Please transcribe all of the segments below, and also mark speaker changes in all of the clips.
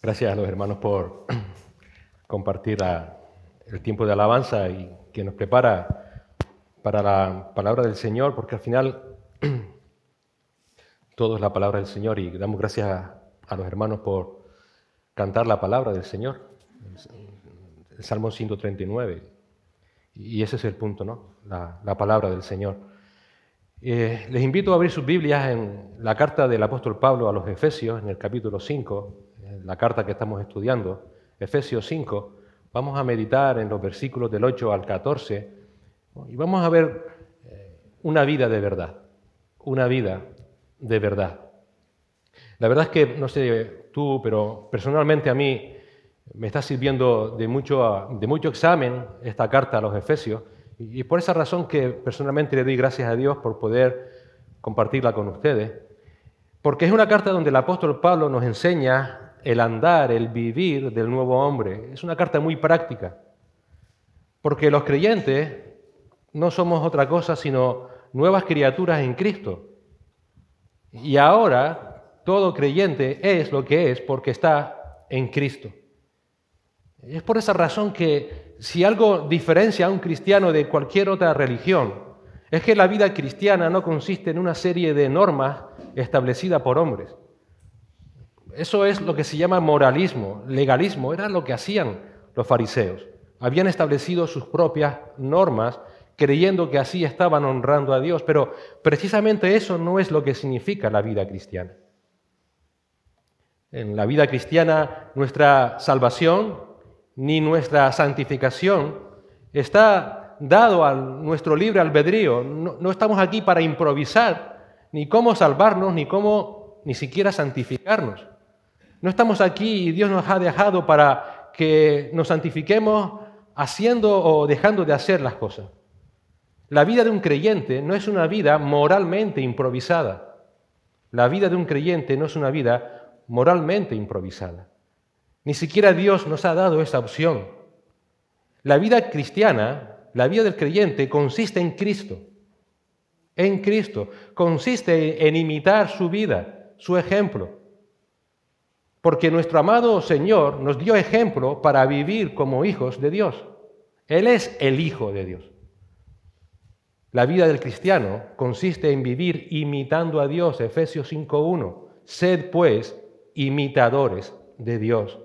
Speaker 1: Gracias a los hermanos por compartir el tiempo de alabanza y que nos prepara para la palabra del Señor, porque al final todo es la palabra del Señor y damos gracias a los hermanos por cantar la palabra del Señor, el Salmo 139. Y ese es el punto, ¿no? La palabra del Señor. Les invito a abrir sus Biblias en la carta del apóstol Pablo a los Efesios, en el capítulo 5, la carta que estamos estudiando, Efesios 5. Vamos a meditar en los versículos del 8 al 14 y vamos a ver una vida de verdad, una vida de verdad. La verdad es que, no sé tú, pero personalmente a mí me está sirviendo de mucho examen esta carta a los Efesios, y por esa razón que personalmente le doy gracias a Dios por poder compartirla con ustedes, porque es una carta donde el apóstol Pablo nos enseña el andar, el vivir del nuevo hombre. Es una carta muy práctica, porque los creyentes no somos otra cosa sino nuevas criaturas en Cristo. Y ahora todo creyente es lo que es porque está en Cristo. Es por esa razón que si algo diferencia a un cristiano de cualquier otra religión, es que la vida cristiana no consiste en una serie de normas establecidas por hombres. Eso es lo que se llama moralismo, legalismo, era lo que hacían los fariseos. Habían establecido sus propias normas creyendo que así estaban honrando a Dios, pero precisamente eso no es lo que significa la vida cristiana. En la vida cristiana, nuestra salvación ni nuestra santificación está dado a nuestro libre albedrío. No estamos aquí para improvisar ni cómo salvarnos, ni siquiera santificarnos. No estamos aquí y Dios nos ha dejado para que nos santifiquemos haciendo o dejando de hacer las cosas. La vida de un creyente no es una vida moralmente improvisada. La vida de un creyente no es una vida moralmente improvisada. Ni siquiera Dios nos ha dado esa opción. La vida cristiana, la vida del creyente, consiste en Cristo. En Cristo. Consiste en imitar su vida, su ejemplo. Porque nuestro amado Señor nos dio ejemplo para vivir como hijos de Dios. Él es el Hijo de Dios. La vida del cristiano consiste en vivir imitando a Dios, Efesios 5:1. Sed, pues, imitadores de Dios.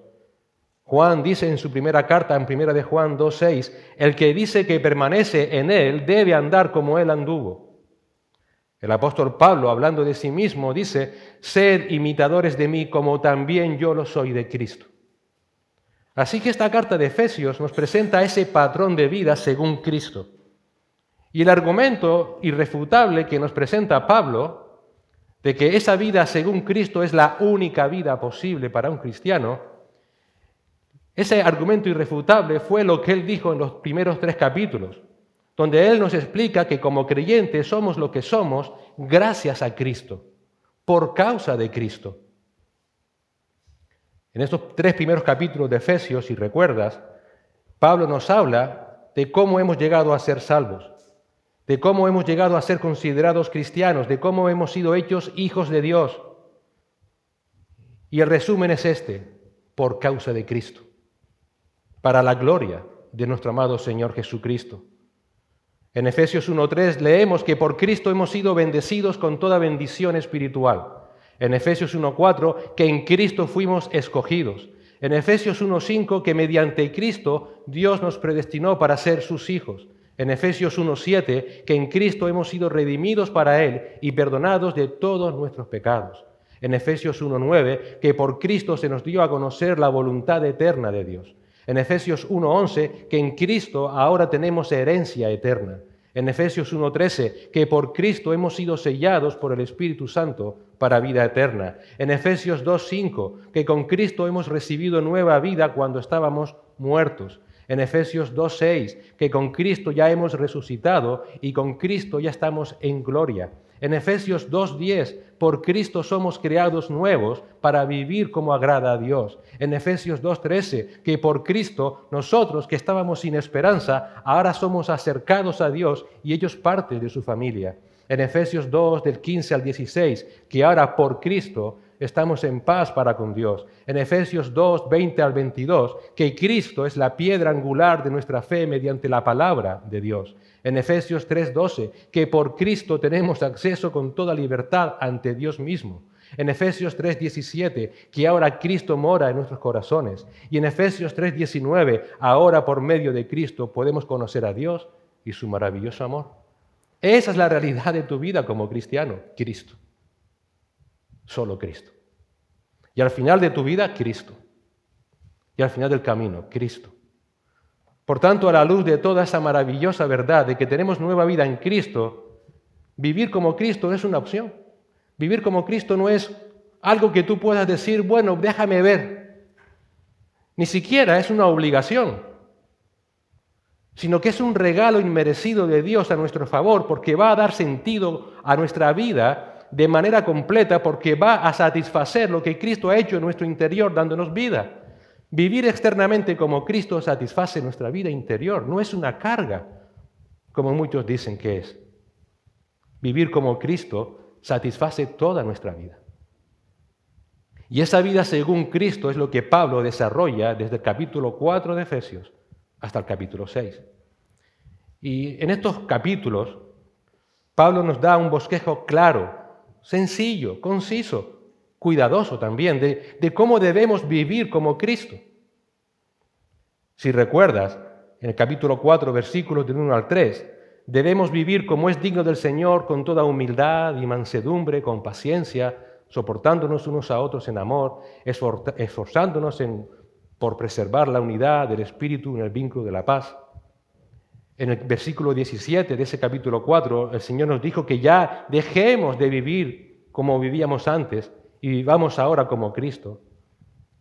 Speaker 1: Juan dice en su primera carta, en 1 de Juan 2:6, el que dice que permanece en Él debe andar como Él anduvo. El apóstol Pablo, hablando de sí mismo, dice, sed imitadores de mí como también yo lo soy de Cristo. Así que esta carta de Efesios nos presenta ese patrón de vida según Cristo. Y el argumento irrefutable que nos presenta Pablo, de que esa vida según Cristo es la única vida posible para un cristiano, ese argumento irrefutable fue lo que él dijo en los primeros 3 capítulos, donde él nos explica que como creyentes somos lo que somos gracias a Cristo, por causa de Cristo. En estos 3 primeros capítulos de Efesios, si recuerdas, Pablo nos habla de cómo hemos llegado a ser salvos, de cómo hemos llegado a ser considerados cristianos, de cómo hemos sido hechos hijos de Dios. Y el resumen es este, por causa de Cristo, para la gloria de nuestro amado Señor Jesucristo. En Efesios 1:3 leemos que por Cristo hemos sido bendecidos con toda bendición espiritual. En Efesios 1:4 que en Cristo fuimos escogidos. En Efesios 1:5 que mediante Cristo Dios nos predestinó para ser sus hijos. En Efesios 1:7 que en Cristo hemos sido redimidos para Él y perdonados de todos nuestros pecados. En Efesios 1:9 que por Cristo se nos dio a conocer la voluntad eterna de Dios. En Efesios 1:11, que en Cristo ahora tenemos herencia eterna. En Efesios 1:13, que por Cristo hemos sido sellados por el Espíritu Santo para vida eterna. En Efesios 2:5, que con Cristo hemos recibido nueva vida cuando estábamos muertos. En Efesios 2:6, que con Cristo ya hemos resucitado y con Cristo ya estamos en gloria. En Efesios 2:10, por Cristo somos creados nuevos para vivir como agrada a Dios. En Efesios 2:13, que por Cristo nosotros que estábamos sin esperanza, ahora somos acercados a Dios y ellos parte de su familia. En Efesios 2, del 15 al 16, que ahora por Cristo estamos en paz para con Dios. En Efesios 2, 20 al 22, que Cristo es la piedra angular de nuestra fe mediante la palabra de Dios. En Efesios 3, 12, que por Cristo tenemos acceso con toda libertad ante Dios mismo. En Efesios 3, 17, que ahora Cristo mora en nuestros corazones. Y en Efesios 3, 19, ahora por medio de Cristo podemos conocer a Dios y su maravilloso amor. Esa es la realidad de tu vida como cristiano, Cristo. Solo Cristo. Y al final de tu vida, Cristo. Y al final del camino, Cristo. Por tanto, a la luz de toda esa maravillosa verdad de que tenemos nueva vida en Cristo, vivir como Cristo es una opción. Vivir como Cristo no es algo que tú puedas decir, bueno, déjame ver. Ni siquiera es una obligación, sino que es un regalo inmerecido de Dios a nuestro favor, porque va a dar sentido a nuestra vida de manera completa, porque va a satisfacer lo que Cristo ha hecho en nuestro interior, dándonos vida. Vivir externamente como Cristo satisface nuestra vida interior, no es una carga, como muchos dicen que es. Vivir como Cristo satisface toda nuestra vida. Y esa vida según Cristo es lo que Pablo desarrolla desde el capítulo 4 de Efesios hasta el capítulo 6. Y en estos capítulos, Pablo nos da un bosquejo claro, sencillo, conciso, cuidadoso también, de cómo debemos vivir como Cristo. Si recuerdas, en el capítulo 4, versículos del 1 al 3, debemos vivir como es digno del Señor, con toda humildad y mansedumbre, con paciencia, soportándonos unos a otros en amor, esforzándonos por preservar la unidad del Espíritu en el vínculo de la paz. En el versículo 17 de ese capítulo 4, el Señor nos dijo que ya dejemos de vivir como vivíamos antes y vivamos ahora como Cristo.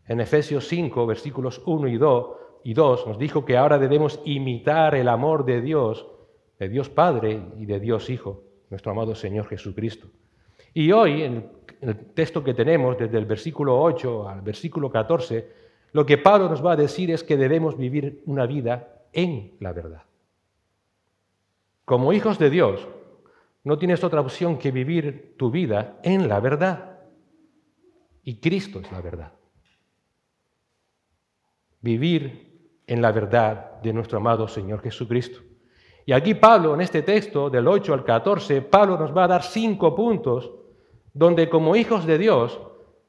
Speaker 1: En Efesios 5, versículos 1 y 2, nos dijo que ahora debemos imitar el amor de Dios Padre y de Dios Hijo, nuestro amado Señor Jesucristo. Y hoy, en el texto que tenemos, desde el versículo 8 al versículo 14, lo que Pablo nos va a decir es que debemos vivir una vida en la verdad. Como hijos de Dios, no tienes otra opción que vivir tu vida en la verdad. Y Cristo es la verdad. Vivir en la verdad de nuestro amado Señor Jesucristo. Y aquí Pablo, en este texto, del 8 al 14, Pablo nos va a dar 5 puntos donde como hijos de Dios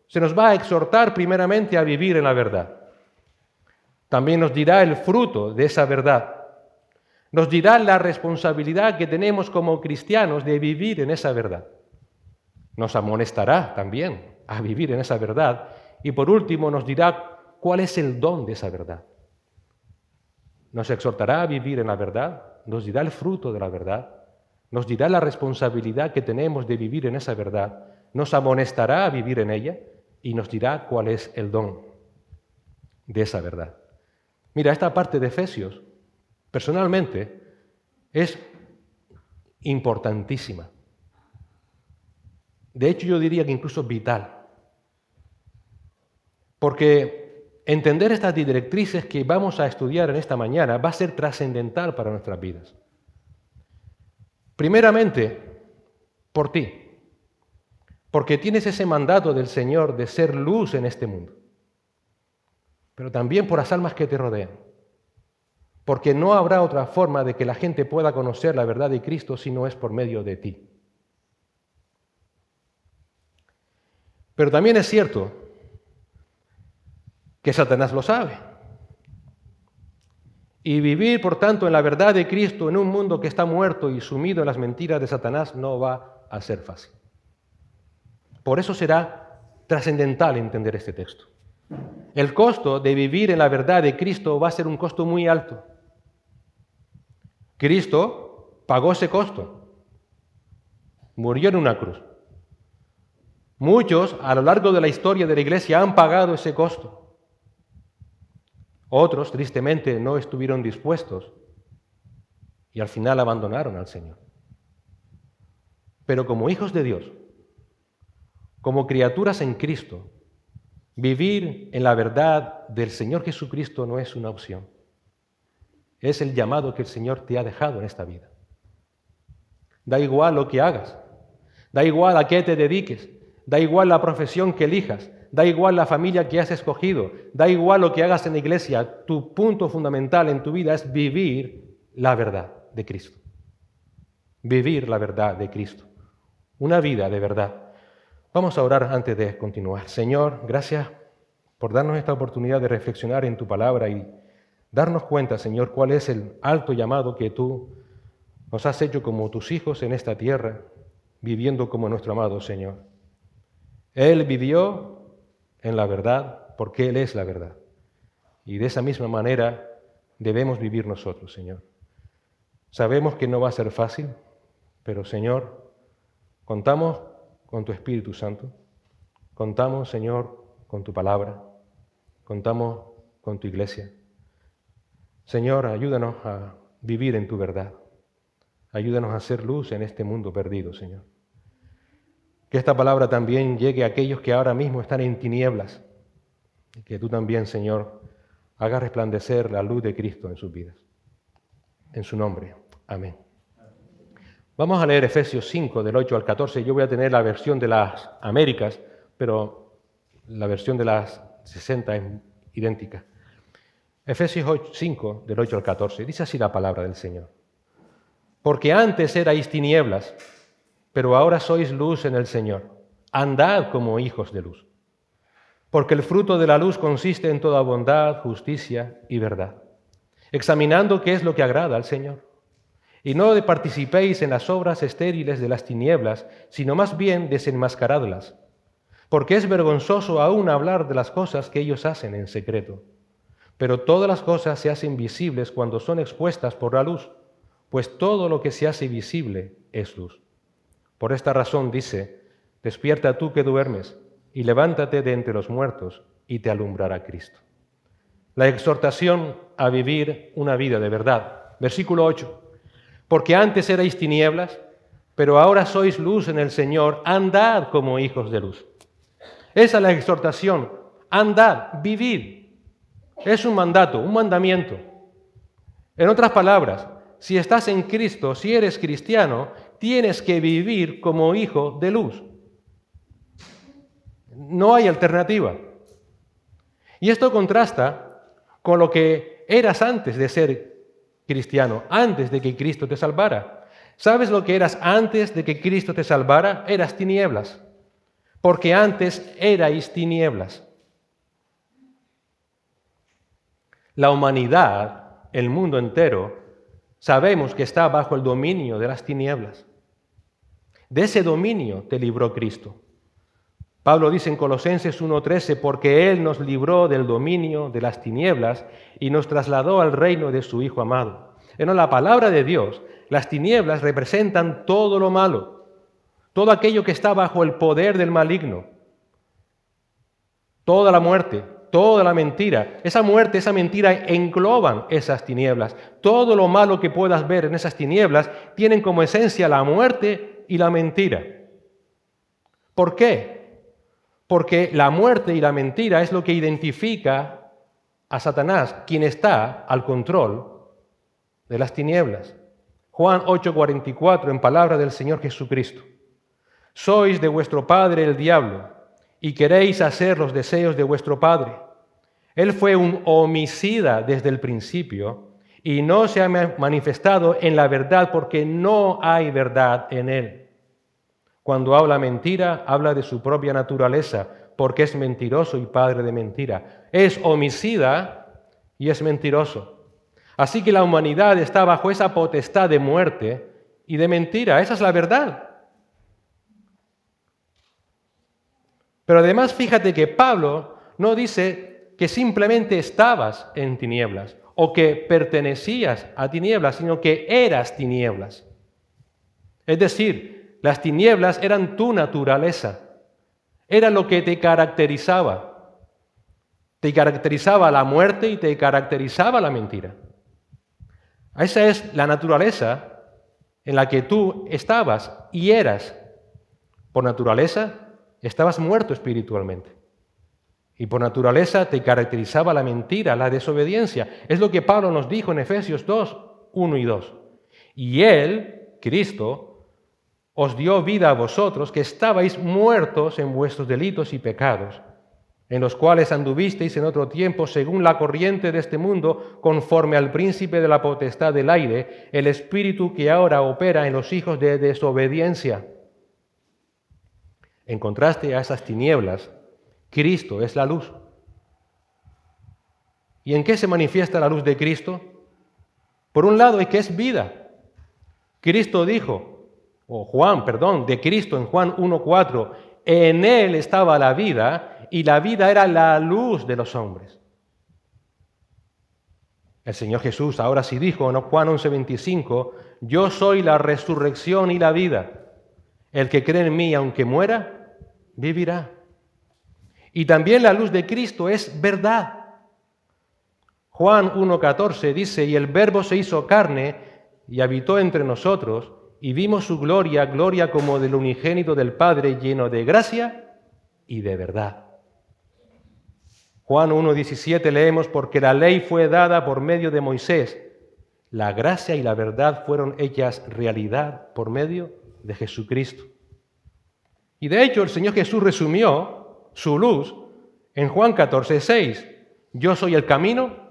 Speaker 1: se nos va a exhortar primeramente a vivir en la verdad. También nos dirá el fruto de esa verdad. Nos dirá la responsabilidad que tenemos como cristianos de vivir en esa verdad. Nos amonestará también a vivir en esa verdad. Y por último nos dirá cuál es el don de esa verdad. Nos exhortará a vivir en la verdad, nos dirá el fruto de la verdad, nos dirá la responsabilidad que tenemos de vivir en esa verdad, nos amonestará a vivir en ella y nos dirá cuál es el don de esa verdad. Mira, esta parte de Efesios, personalmente, es importantísima. De hecho, yo diría que incluso vital. Porque entender estas directrices que vamos a estudiar en esta mañana va a ser trascendental para nuestras vidas. Primeramente, por ti, porque tienes ese mandato del Señor de ser luz en este mundo, pero también por las almas que te rodean, porque no habrá otra forma de que la gente pueda conocer la verdad de Cristo si no es por medio de ti. Pero también es cierto que Satanás lo sabe. Y vivir, por tanto, en la verdad de Cristo en un mundo que está muerto y sumido en las mentiras de Satanás no va a ser fácil. Por eso será trascendental entender este texto. El costo de vivir en la verdad de Cristo va a ser un costo muy alto. Cristo pagó ese costo. Murió en una cruz. Muchos a lo largo de la historia de la Iglesia han pagado ese costo. Otros, tristemente, no estuvieron dispuestos y al final abandonaron al Señor. Pero como hijos de Dios, como criaturas en Cristo, vivir en la verdad del Señor Jesucristo no es una opción. Es el llamado que el Señor te ha dejado en esta vida. Da igual lo que hagas, da igual a qué te dediques, da igual la profesión que elijas, da igual la familia que has escogido, da igual lo que hagas en la iglesia, tu punto fundamental en tu vida es vivir la verdad de Cristo. Vivir la verdad de Cristo. Una vida de verdad. Vamos a orar antes de continuar. Señor, gracias por darnos esta oportunidad de reflexionar en tu palabra y darnos cuenta, Señor, cuál es el alto llamado que tú nos has hecho como tus hijos en esta tierra, viviendo como nuestro amado Señor. Él vivió en la verdad porque Él es la verdad. Y de esa misma manera debemos vivir nosotros, Señor. Sabemos que no va a ser fácil, pero, Señor, contamos con tu Espíritu Santo. Contamos, Señor, con tu palabra. Contamos con tu iglesia. Señor, ayúdanos a vivir en tu verdad. Ayúdanos a hacer luz en este mundo perdido, Señor. Que esta palabra también llegue a aquellos que ahora mismo están en tinieblas. Y que tú también, Señor, hagas resplandecer la luz de Cristo en sus vidas. En su nombre. Amén. Vamos a leer Efesios 5, del 8 al 14. Yo voy a tener la versión de las Américas, pero la versión de las 60 es idéntica. Efesios 5, del 8 al 14. Dice así la palabra del Señor. Porque antes erais tinieblas, pero ahora sois luz en el Señor. Andad como hijos de luz. Porque el fruto de la luz consiste en toda bondad, justicia y verdad, examinando qué es lo que agrada al Señor. Y no participéis en las obras estériles de las tinieblas, sino más bien desenmascaradlas, porque es vergonzoso aún hablar de las cosas que ellos hacen en secreto. Pero todas las cosas se hacen visibles cuando son expuestas por la luz, pues todo lo que se hace visible es luz. Por esta razón dice, despierta tú que duermes, y levántate de entre los muertos, y te alumbrará Cristo. La exhortación a vivir una vida de verdad. Versículo 8. Porque antes erais tinieblas, pero ahora sois luz en el Señor, andad como hijos de luz. Esa es la exhortación, andad, vivid. Es un mandato, un mandamiento. En otras palabras, si estás en Cristo, si eres cristiano, tienes que vivir como hijo de luz. No hay alternativa. Y esto contrasta con lo que eras antes de ser cristiano, antes de que Cristo te salvara. ¿Sabes lo que eras antes de que Cristo te salvara? Eras tinieblas, porque antes erais tinieblas. La humanidad, el mundo entero, sabemos que está bajo el dominio de las tinieblas. De ese dominio te libró Cristo. Pablo dice en Colosenses 1:13, porque Él nos libró del dominio de las tinieblas y nos trasladó al reino de su Hijo amado. En la palabra de Dios, las tinieblas representan todo lo malo, todo aquello que está bajo el poder del maligno, toda la muerte, toda la mentira. Esa muerte, esa mentira engloban esas tinieblas. Todo lo malo que puedas ver en esas tinieblas tienen como esencia la muerte y la mentira. ¿Por qué? Porque la muerte y la mentira es lo que identifica a Satanás, quien está al control de las tinieblas. Juan 8:44, en palabra del Señor Jesucristo. Sois de vuestro padre el diablo, y queréis hacer los deseos de vuestro padre. Él fue un homicida desde el principio, y no se ha manifestado en la verdad porque no hay verdad en él. Cuando habla mentira, habla de su propia naturaleza, porque es mentiroso y padre de mentira. Es homicida y es mentiroso. Así que la humanidad está bajo esa potestad de muerte y de mentira. Esa es la verdad. Pero además, fíjate que Pablo no dice que simplemente estabas en tinieblas o que pertenecías a tinieblas, sino que eras tinieblas. Es decir, las tinieblas eran tu naturaleza, era lo que te caracterizaba. Te caracterizaba la muerte y te caracterizaba la mentira. Esa es la naturaleza en la que tú estabas y eras. Por naturaleza, estabas muerto espiritualmente. Y por naturaleza te caracterizaba la mentira, la desobediencia. Es lo que Pablo nos dijo en Efesios 2, 1 y 2. Y Él, Cristo, os dio vida a vosotros, que estabais muertos en vuestros delitos y pecados, en los cuales anduvisteis en otro tiempo según la corriente de este mundo, conforme al príncipe de la potestad del aire, el espíritu que ahora opera en los hijos de desobediencia. En contraste a esas tinieblas, Cristo es la luz. ¿Y en qué se manifiesta la luz de Cristo? Por un lado, es que es vida. Cristo dijo, de Cristo en Juan 1:4, en Él estaba la vida y la vida era la luz de los hombres. El Señor Jesús ahora sí dijo en Juan 11:25, yo soy la resurrección y la vida. El que cree en mí, aunque muera, vivirá. Y también la luz de Cristo es verdad. Juan 1:14 dice, y el Verbo se hizo carne y habitó entre nosotros, y vimos su gloria, gloria como del unigénito del Padre, lleno de gracia y de verdad. Juan 1:17 leemos, porque la ley fue dada por medio de Moisés, la gracia y la verdad fueron hechas realidad por medio de Jesucristo. Y de hecho el Señor Jesús resumió su luz en Juan 14:6, yo soy el camino,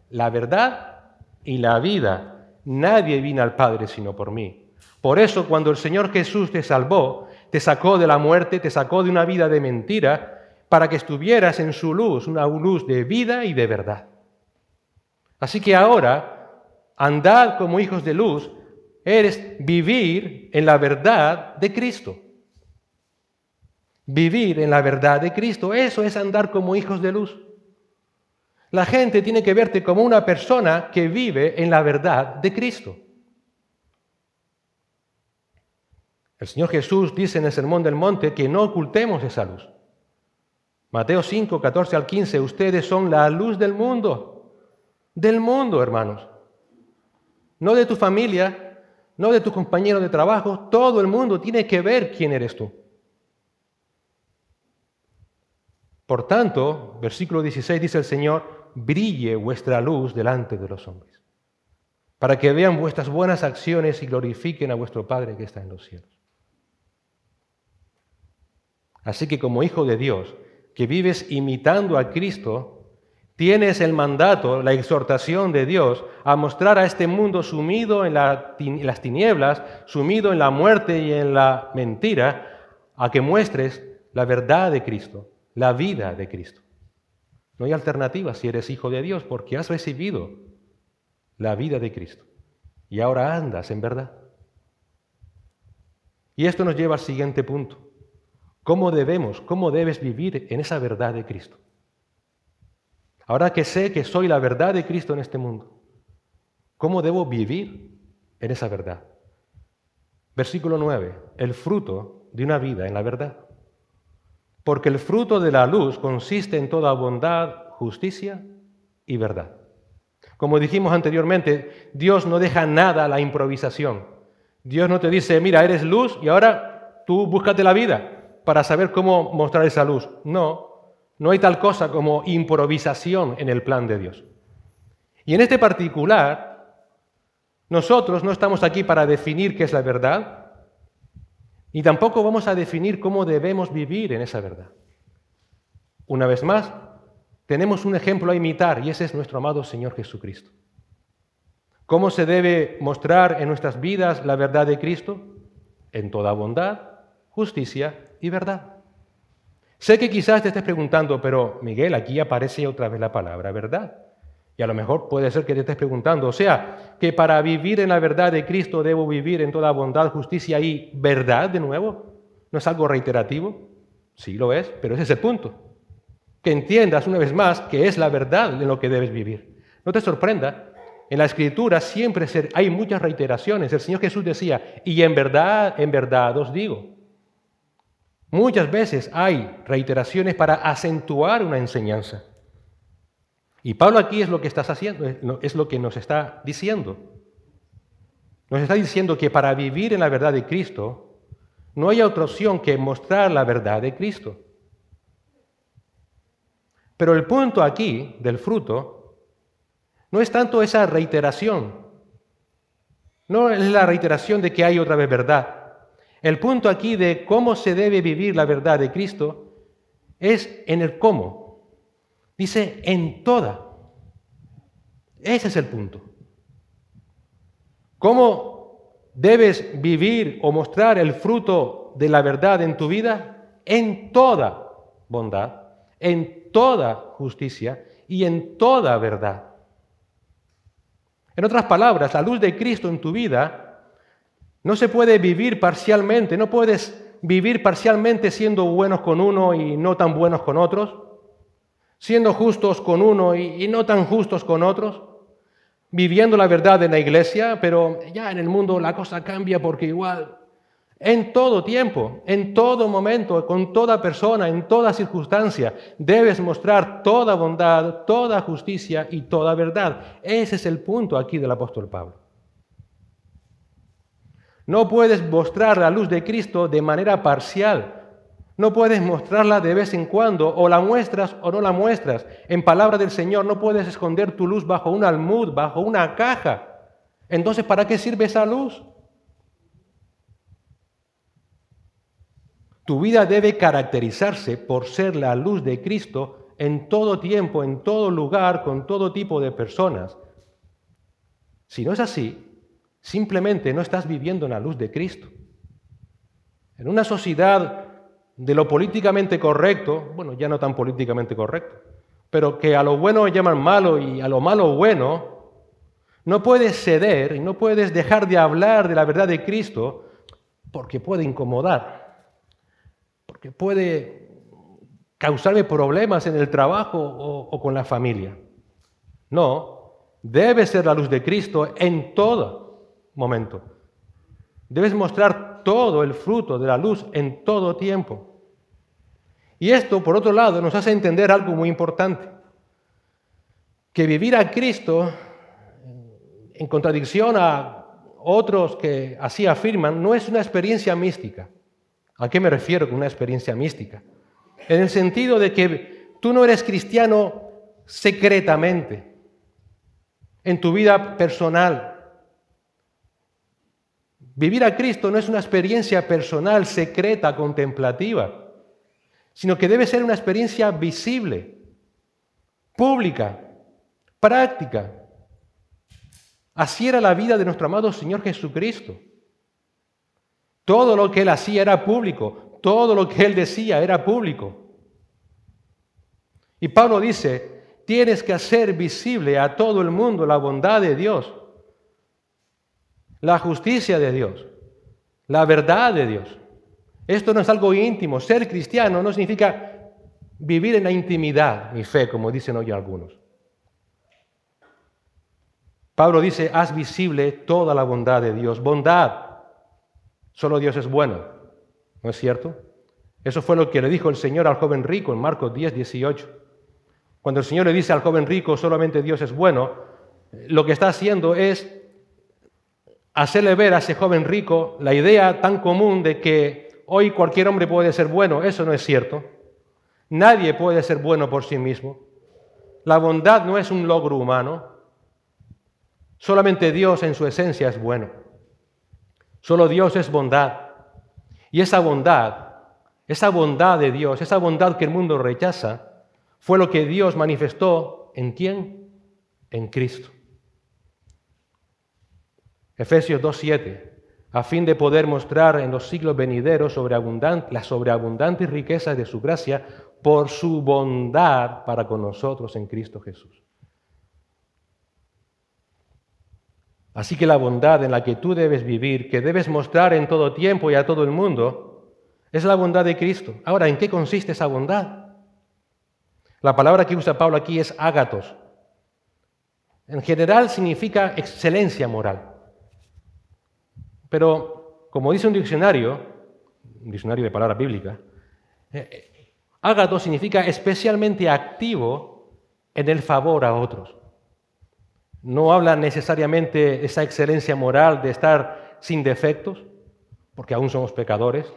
Speaker 1: la verdad y la vida. Nadie vino al Padre sino por mí. Por eso, cuando el Señor Jesús te salvó, te sacó de la muerte, te sacó de una vida de mentira, para que estuvieras en su luz, una luz de vida y de verdad. Así que ahora, andad como hijos de luz, es vivir en la verdad de Cristo. Vivir en la verdad de Cristo, eso es andar como hijos de luz. La gente tiene que verte como una persona que vive en la verdad de Cristo. El Señor Jesús dice en el Sermón del Monte que no ocultemos esa luz. Mateo 5, 14 al 15, ustedes son la luz del mundo, hermanos. No de tu familia, no de tus compañeros de trabajo, todo el mundo tiene que ver quién eres tú. Por tanto, versículo 16 dice el Señor, brille vuestra luz delante de los hombres, para que vean vuestras buenas acciones y glorifiquen a vuestro Padre que está en los cielos. Así que como hijo de Dios, que vives imitando a Cristo, tienes el mandato, la exhortación de Dios a mostrar a este mundo sumido en las tinieblas, sumido en la muerte y en la mentira, a que muestres la verdad de Cristo, la vida de Cristo. No hay alternativa si eres hijo de Dios, porque has recibido la vida de Cristo y ahora andas en verdad. Y esto nos lleva al siguiente punto. ¿Cómo debes vivir en esa verdad de Cristo? Ahora que sé que soy la verdad de Cristo en este mundo, ¿cómo debo vivir en esa verdad? Versículo 9, el fruto de una vida en la verdad. Porque el fruto de la luz consiste en toda bondad, justicia y verdad. Como dijimos anteriormente, Dios no deja nada a la improvisación. Dios no te dice, mira, eres luz y ahora tú búscate la vida para saber cómo mostrar esa luz. No hay tal cosa como improvisación en el plan de Dios. Y en este particular, nosotros no estamos aquí para definir qué es la verdad, y tampoco vamos a definir cómo debemos vivir en esa verdad. Una vez más, tenemos un ejemplo a imitar, y ese es nuestro amado Señor Jesucristo. ¿Cómo se debe mostrar en nuestras vidas la verdad de Cristo? En toda bondad, justicia y verdad. Sé que quizás te estés preguntando, pero Miguel, aquí aparece otra vez la palabra verdad. Y a lo mejor puede ser que te estés preguntando, o sea, que para vivir en la verdad de Cristo debo vivir en toda bondad, justicia y verdad de nuevo. ¿No es algo reiterativo? Sí lo es, pero ese es el punto. Que entiendas una vez más que es la verdad en lo que debes vivir. No te sorprenda, en la Escritura siempre hay muchas reiteraciones. El Señor Jesús decía, y en verdad os digo. Muchas veces hay reiteraciones para acentuar una enseñanza. Y Pablo aquí es lo que estás haciendo, es lo que nos está diciendo. Nos está diciendo que para vivir en la verdad de Cristo no hay otra opción que mostrar la verdad de Cristo. Pero el punto aquí del fruto no es tanto esa reiteración, no es la reiteración de que hay otra vez verdad. El punto aquí de cómo se debe vivir la verdad de Cristo es en el cómo. Dice en toda. Ese es el punto. ¿Cómo debes vivir o mostrar el fruto de la verdad en tu vida? En toda bondad, en toda justicia y en toda verdad. En otras palabras, la luz de Cristo en tu vida no se puede vivir parcialmente, no puedes vivir parcialmente siendo buenos con uno y no tan buenos con otros, siendo justos con uno y no tan justos con otros, viviendo la verdad en la iglesia, pero ya en el mundo la cosa cambia porque igual, en todo tiempo, en todo momento, con toda persona, en toda circunstancia, debes mostrar toda bondad, toda justicia y toda verdad. Ese es el punto aquí del apóstol Pablo. No puedes mostrar la luz de Cristo de manera parcial. No puedes mostrarla de vez en cuando, o la muestras o no la muestras. En palabra del Señor, no puedes esconder tu luz bajo un almud, bajo una caja. Entonces, ¿para qué sirve esa luz? Tu vida debe caracterizarse por ser la luz de Cristo en todo tiempo, en todo lugar, con todo tipo de personas. Si no es así, simplemente no estás viviendo en la luz de Cristo. En una sociedad de lo políticamente correcto, bueno, ya no tan políticamente correcto, pero que a lo bueno llaman malo y a lo malo bueno, no puedes ceder y no puedes dejar de hablar de la verdad de Cristo porque puede incomodar, porque puede causarme problemas en el trabajo o con la familia. No, debe ser la luz de Cristo en todo momento. Debes mostrar todo el fruto de la luz en todo tiempo. Y esto, por otro lado, nos hace entender algo muy importante. Que vivir a Cristo, en contradicción a otros que así afirman, no es una experiencia mística. ¿A qué me refiero con una experiencia mística? En el sentido de que tú no eres cristiano secretamente, en tu vida personal. Vivir a Cristo no es una experiencia personal, secreta, contemplativa, sino que debe ser una experiencia visible, pública, práctica. Así era la vida de nuestro amado Señor Jesucristo. Todo lo que Él hacía era público, todo lo que Él decía era público. Y Pablo dice, tienes que hacer visible a todo el mundo la bondad de Dios, la justicia de Dios, la verdad de Dios. Esto no es algo íntimo. Ser cristiano no significa vivir en la intimidad, mi fe, como dicen hoy algunos. Pablo dice, haz visible toda la bondad de Dios. Bondad. Solo Dios es bueno. ¿No es cierto? Eso fue lo que le dijo el Señor al joven rico en Marcos 10, 18. Cuando el Señor le dice al joven rico, solamente Dios es bueno, lo que está haciendo es hacerle ver a ese joven rico la idea tan común de que hoy cualquier hombre puede ser bueno. Eso no es cierto. Nadie puede ser bueno por sí mismo. La bondad no es un logro humano. Solamente Dios en su esencia es bueno. Solo Dios es bondad. Y esa bondad de Dios, esa bondad que el mundo rechaza, fue lo que Dios manifestó ¿en quién? En Cristo. Efesios 2:7, a fin de poder mostrar en los siglos venideros las sobreabundantes riquezas de su gracia por su bondad para con nosotros en Cristo Jesús. Así que la bondad en la que tú debes vivir, que debes mostrar en todo tiempo y a todo el mundo, es la bondad de Cristo. Ahora, ¿en qué consiste esa bondad? La palabra que usa Pablo aquí es ágatos. En general significa excelencia moral. Pero, como dice un diccionario de palabra bíblica, ágatos significa especialmente activo en el favor a otros. No habla necesariamente de esa excelencia moral de estar sin defectos, porque aún somos pecadores,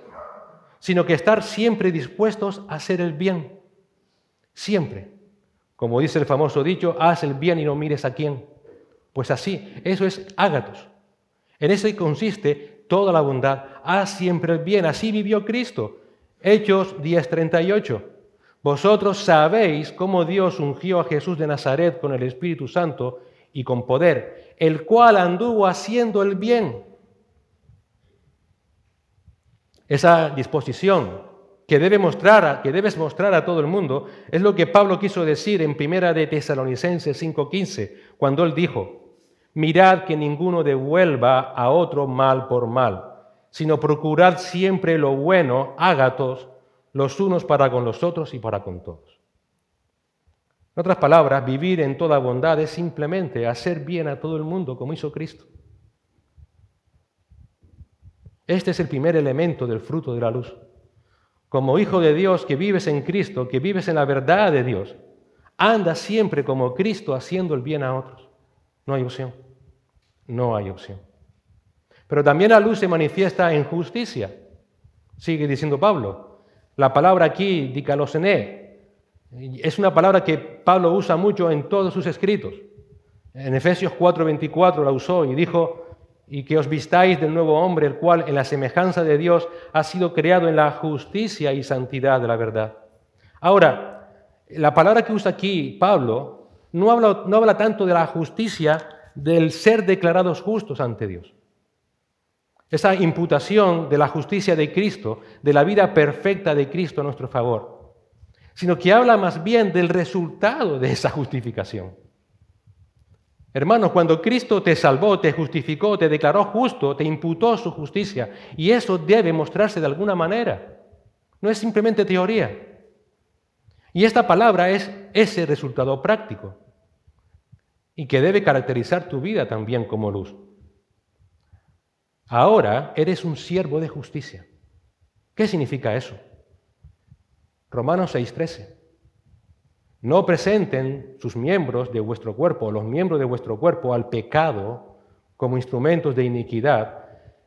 Speaker 1: sino que estar siempre dispuestos a hacer el bien. Siempre. Como dice el famoso dicho, haz el bien y no mires a quién. Pues así, eso es ágatos. En eso consiste toda la bondad, haz siempre el bien. Así vivió Cristo. Hechos 10:38. Vosotros sabéis cómo Dios ungió a Jesús de Nazaret con el Espíritu Santo y con poder, el cual anduvo haciendo el bien. Esa disposición que debes mostrar a todo el mundo es lo que Pablo quiso decir en 1 de Tesalonicenses 5:15, cuando él dijo: mirad que ninguno devuelva a otro mal por mal, sino procurad siempre lo bueno, ágatos, los unos para con los otros y para con todos. En otras palabras, vivir en toda bondad es simplemente hacer bien a todo el mundo como hizo Cristo. Este es el primer elemento del fruto de la luz. Como hijo de Dios que vives en Cristo, que vives en la verdad de Dios, anda siempre como Cristo haciendo el bien a otros. No hay opción. No hay opción. Pero también la luz se manifiesta en justicia. Sigue diciendo Pablo. La palabra aquí, dikaiosune, es una palabra que Pablo usa mucho en todos sus escritos. En Efesios 4:24 la usó y dijo: y que os vistáis del nuevo hombre, el cual en la semejanza de Dios ha sido creado en la justicia y santidad de la verdad. Ahora, la palabra que usa aquí Pablo no habla tanto de la justicia del ser declarados justos ante Dios. Esa imputación de la justicia de Cristo, de la vida perfecta de Cristo a nuestro favor, sino que habla más bien del resultado de esa justificación. Hermanos, cuando Cristo te salvó, te justificó, te declaró justo, te imputó su justicia, y eso debe mostrarse de alguna manera. No es simplemente teoría. Y esta palabra es ese resultado práctico, y que debe caracterizar tu vida también como luz. Ahora eres un siervo de justicia. ¿Qué significa eso? Romanos 6:13. No presenten sus miembros de vuestro cuerpo, los miembros de vuestro cuerpo, al pecado como instrumentos de iniquidad,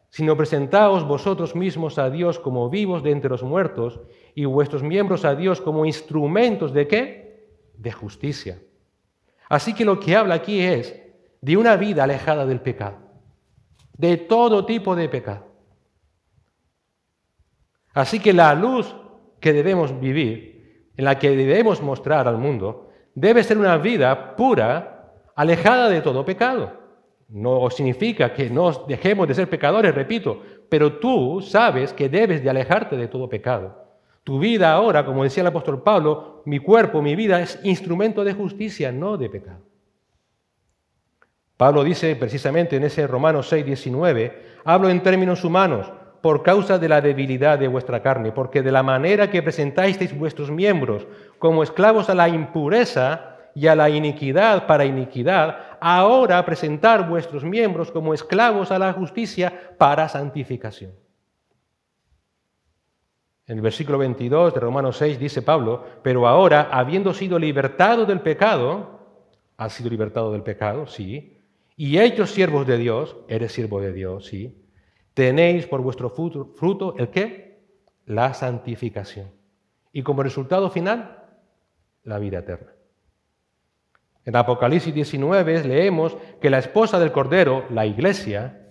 Speaker 1: sino presentaos vosotros mismos a Dios como vivos de entre los muertos y vuestros miembros a Dios como instrumentos ¿de qué? De justicia. Así que lo que habla aquí es de una vida alejada del pecado, de todo tipo de pecado. Así que la luz que debemos vivir, en la que debemos mostrar al mundo, debe ser una vida pura, alejada de todo pecado. No significa que nos dejemos de ser pecadores, repito, pero tú sabes que debes de alejarte de todo pecado. Tu vida ahora, como decía el apóstol Pablo, mi cuerpo, mi vida es instrumento de justicia, no de pecado. Pablo dice precisamente en ese Romanos 6:19, hablo en términos humanos, por causa de la debilidad de vuestra carne, porque de la manera que presentasteis vuestros miembros como esclavos a la impureza y a la iniquidad para iniquidad, ahora presentar vuestros miembros como esclavos a la justicia para santificación. En el versículo 22 de Romanos 6 dice Pablo, pero ahora, habiendo sido libertado del pecado, has sido libertado del pecado, sí, y hechos siervos de Dios, eres siervo de Dios, sí, tenéis por vuestro fruto, ¿el qué? La santificación. Y como resultado final, la vida eterna. En Apocalipsis 19 leemos que la esposa del Cordero, la iglesia,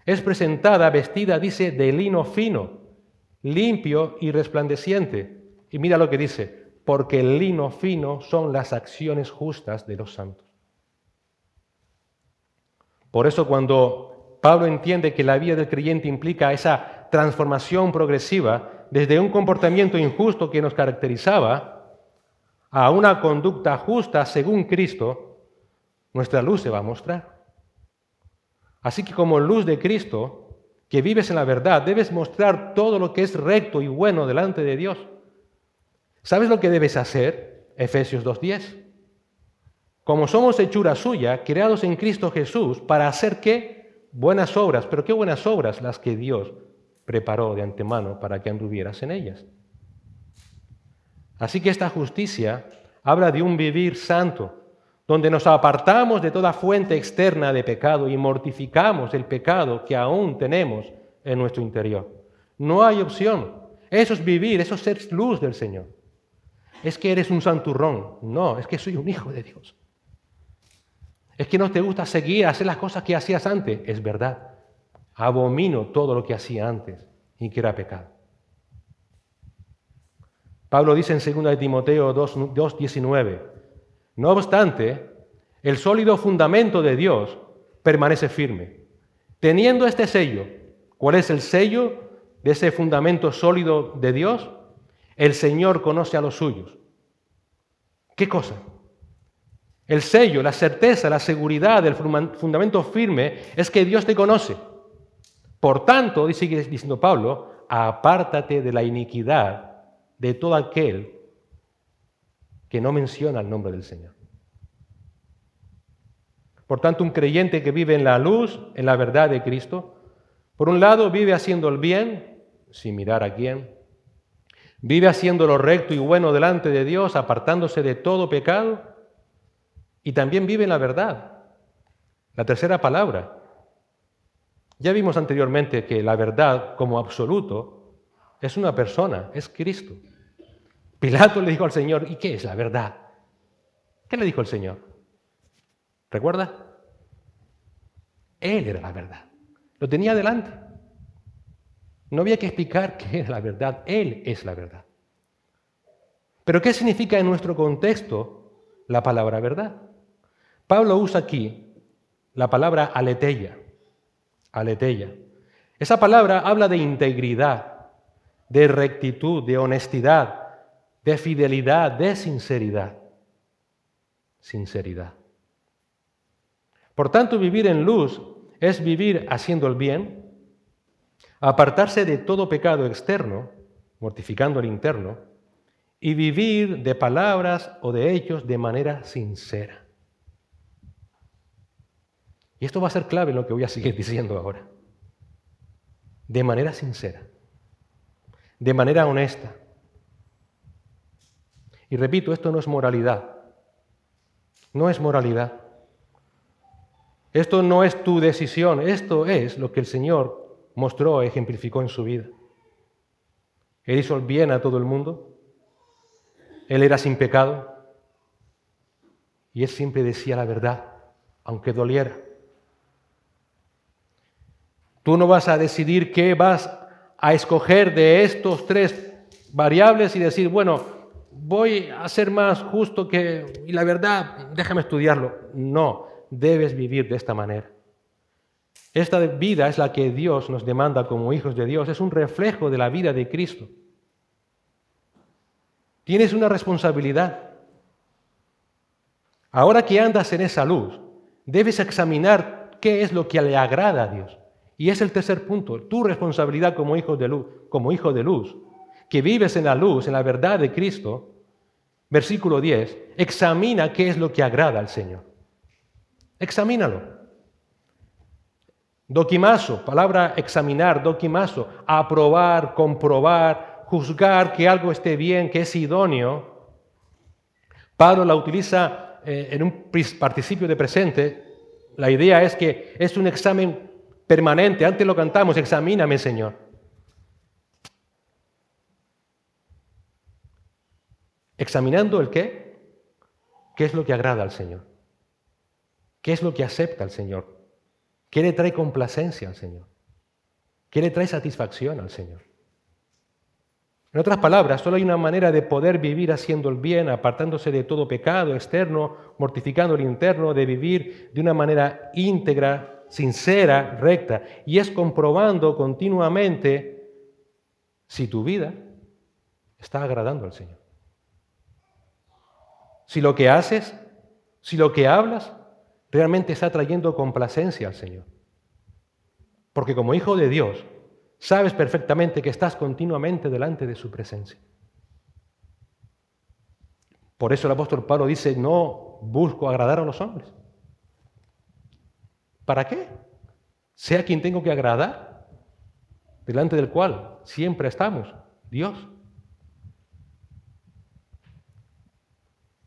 Speaker 1: es presentada vestida, dice, de lino fino, limpio y resplandeciente. Y mira lo que dice, porque el lino fino son las acciones justas de los santos. Por eso cuando Pablo entiende que la vida del creyente implica esa transformación progresiva desde un comportamiento injusto que nos caracterizaba a una conducta justa según Cristo, nuestra luz se va a mostrar. Así que como luz de Cristo, que vives en la verdad, debes mostrar todo lo que es recto y bueno delante de Dios. ¿Sabes lo que debes hacer? Efesios 2:10. Como somos hechura suya, creados en Cristo Jesús, ¿para hacer qué? Buenas obras, pero ¿qué buenas obras? Las que Dios preparó de antemano para que anduvieras en ellas. Así que esta justicia habla de un vivir santo, donde nos apartamos de toda fuente externa de pecado y mortificamos el pecado que aún tenemos en nuestro interior. No hay opción. Eso es vivir, eso es ser luz del Señor. Es que eres un santurrón. No, es que soy un hijo de Dios. Es que no te gusta seguir, hacer las cosas que hacías antes. Es verdad. abomino todo lo que hacía antes y que era pecado. Pablo dice en 2 de Timoteo 2:19, no obstante, el sólido fundamento de Dios permanece firme, teniendo este sello. ¿Cuál es el sello de ese fundamento sólido de Dios? El Señor conoce a los suyos. ¿Qué cosa? El sello, la certeza, la seguridad del fundamento firme es que Dios te conoce. Por tanto, sigue diciendo Pablo, apártate de la iniquidad de todo aquel que no menciona el nombre del Señor. Por tanto, un creyente que vive en la luz, en la verdad de Cristo, por un lado vive haciendo el bien, sin mirar a quién, vive haciendo lo recto y bueno delante de Dios, apartándose de todo pecado, y también vive en la verdad. La tercera palabra. Ya vimos anteriormente que la verdad como absoluto es una persona, es Cristo. Pilato le dijo al Señor, ¿y qué es la verdad? ¿Qué le dijo el Señor? ¿Recuerda? Él era la verdad. Lo tenía delante. No había que explicar qué era la verdad. Él es la verdad. Pero ¿qué significa en nuestro contexto la palabra verdad? Pablo usa aquí la palabra aletheia. Aletheia. Esa palabra habla de integridad, de rectitud, de honestidad, de fidelidad, de sinceridad. Sinceridad. Por tanto, vivir en luz es vivir haciendo el bien, apartarse de todo pecado externo, mortificando el interno, y vivir de palabras o de hechos de manera sincera. Y esto va a ser clave en lo que voy a seguir diciendo ahora. De manera sincera, de manera honesta. Y repito, esto no es moralidad. No es moralidad. Esto no es tu decisión, esto es lo que el Señor mostró, ejemplificó en su vida. Él hizo el bien a todo el mundo, Él era sin pecado y Él siempre decía la verdad, aunque doliera. Tú no vas a decidir qué vas a escoger de estos tres variables y decir, bueno, voy a ser más justo y la verdad, déjame estudiarlo. No. Debes vivir de esta manera. Esta vida es la que Dios nos demanda como hijos de Dios. Es un reflejo de la vida de Cristo. Tienes una responsabilidad. Ahora que andas en esa luz, debes examinar qué es lo que le agrada a Dios. Y es el tercer punto, tu responsabilidad como hijo de luz, que vives en la luz, en la verdad de Cristo. Versículo 10, examina qué es lo que agrada al Señor. Examínalo. Dokimazo, palabra examinar, dokimazo, aprobar, comprobar, juzgar que algo esté bien, que es idóneo. Pablo la utiliza en un participio de presente. La idea es que es un examen permanente. Antes lo cantamos, examíname, Señor. ¿Examinando el qué? ¿Qué es lo que agrada al Señor? ¿Qué es lo que acepta al Señor? ¿Qué le trae complacencia al Señor? ¿Qué le trae satisfacción al Señor? En otras palabras, solo hay una manera de poder vivir haciendo el bien, apartándose de todo pecado externo, mortificando el interno, de vivir de una manera íntegra, sincera, recta, y es comprobando continuamente si tu vida está agradando al Señor. Si lo que haces, si lo que hablas, realmente está trayendo complacencia al Señor. Porque como hijo de Dios, sabes perfectamente que estás continuamente delante de su presencia. Por eso el apóstol Pablo dice, no busco agradar a los hombres. ¿Para qué? Sea quien tengo que agradar, delante del cual siempre estamos, Dios.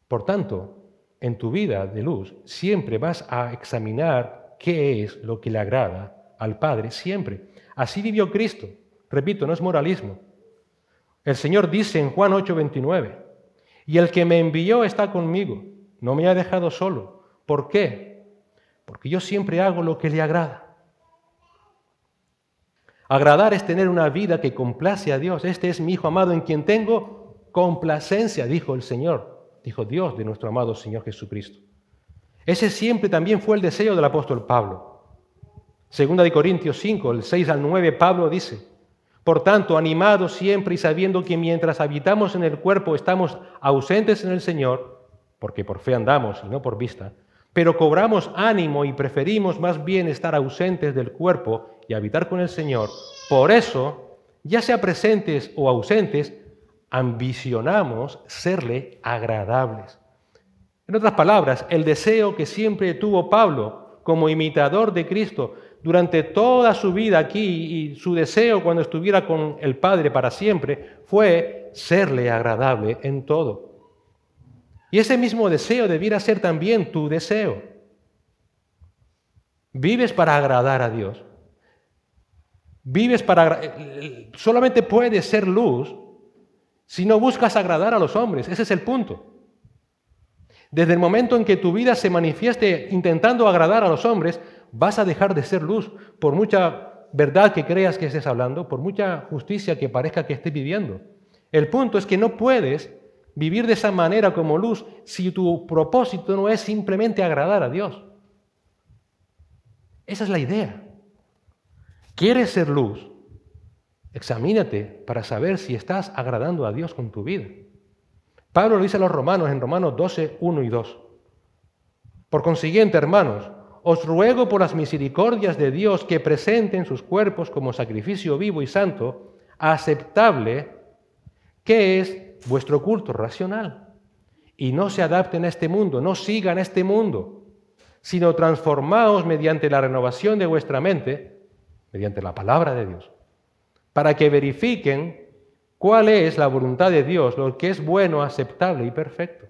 Speaker 1: Por tanto, en tu vida de luz siempre vas a examinar qué es lo que le agrada al Padre, siempre. Así vivió Cristo. Repito, no es moralismo. El Señor dice en Juan 8:29, y el que me envió está conmigo, no me ha dejado solo. ¿Por qué? Porque yo siempre hago lo que le agrada. Agradar es tener una vida que complace a Dios. Este es mi Hijo amado en quien tengo complacencia, dijo el Señor, dijo Dios de nuestro amado Señor Jesucristo. Ese siempre también fue el deseo del apóstol Pablo. Segunda de Corintios 5, el 6 al 9, Pablo dice: por tanto, animados siempre y sabiendo que mientras habitamos en el cuerpo estamos ausentes en el Señor, porque por fe andamos y no por vista, pero cobramos ánimo y preferimos más bien estar ausentes del cuerpo y habitar con el Señor. Por eso, ya sea presentes o ausentes, ambicionamos serle agradables. En otras palabras, el deseo que siempre tuvo Pablo como imitador de Cristo durante toda su vida aquí y su deseo cuando estuviera con el Padre para siempre fue serle agradable en todo. Y ese mismo deseo debiera ser también tu deseo. Vives para agradar a Dios. Solamente puedes ser luz si no buscas agradar a los hombres. Ese es el punto. Desde el momento en que tu vida se manifieste intentando agradar a los hombres, vas a dejar de ser luz, por mucha verdad que creas que estés hablando, por mucha justicia que parezca que estés viviendo. El punto es que no puedes vivir de esa manera como luz si tu propósito no es simplemente agradar a Dios. Esa es la idea. ¿Quieres ser luz? Examínate para saber si estás agradando a Dios con tu vida. Pablo lo dice a los romanos en Romanos 12, 1 y 2. Por consiguiente, hermanos, os ruego por las misericordias de Dios que presenten sus cuerpos como sacrificio vivo y santo, aceptable, que es vuestro culto racional. Y no se adapten a este mundo, no sigan este mundo, sino transformaos mediante la renovación de vuestra mente, mediante la palabra de Dios, para que verifiquen cuál es la voluntad de Dios, lo que es bueno, aceptable y perfecto.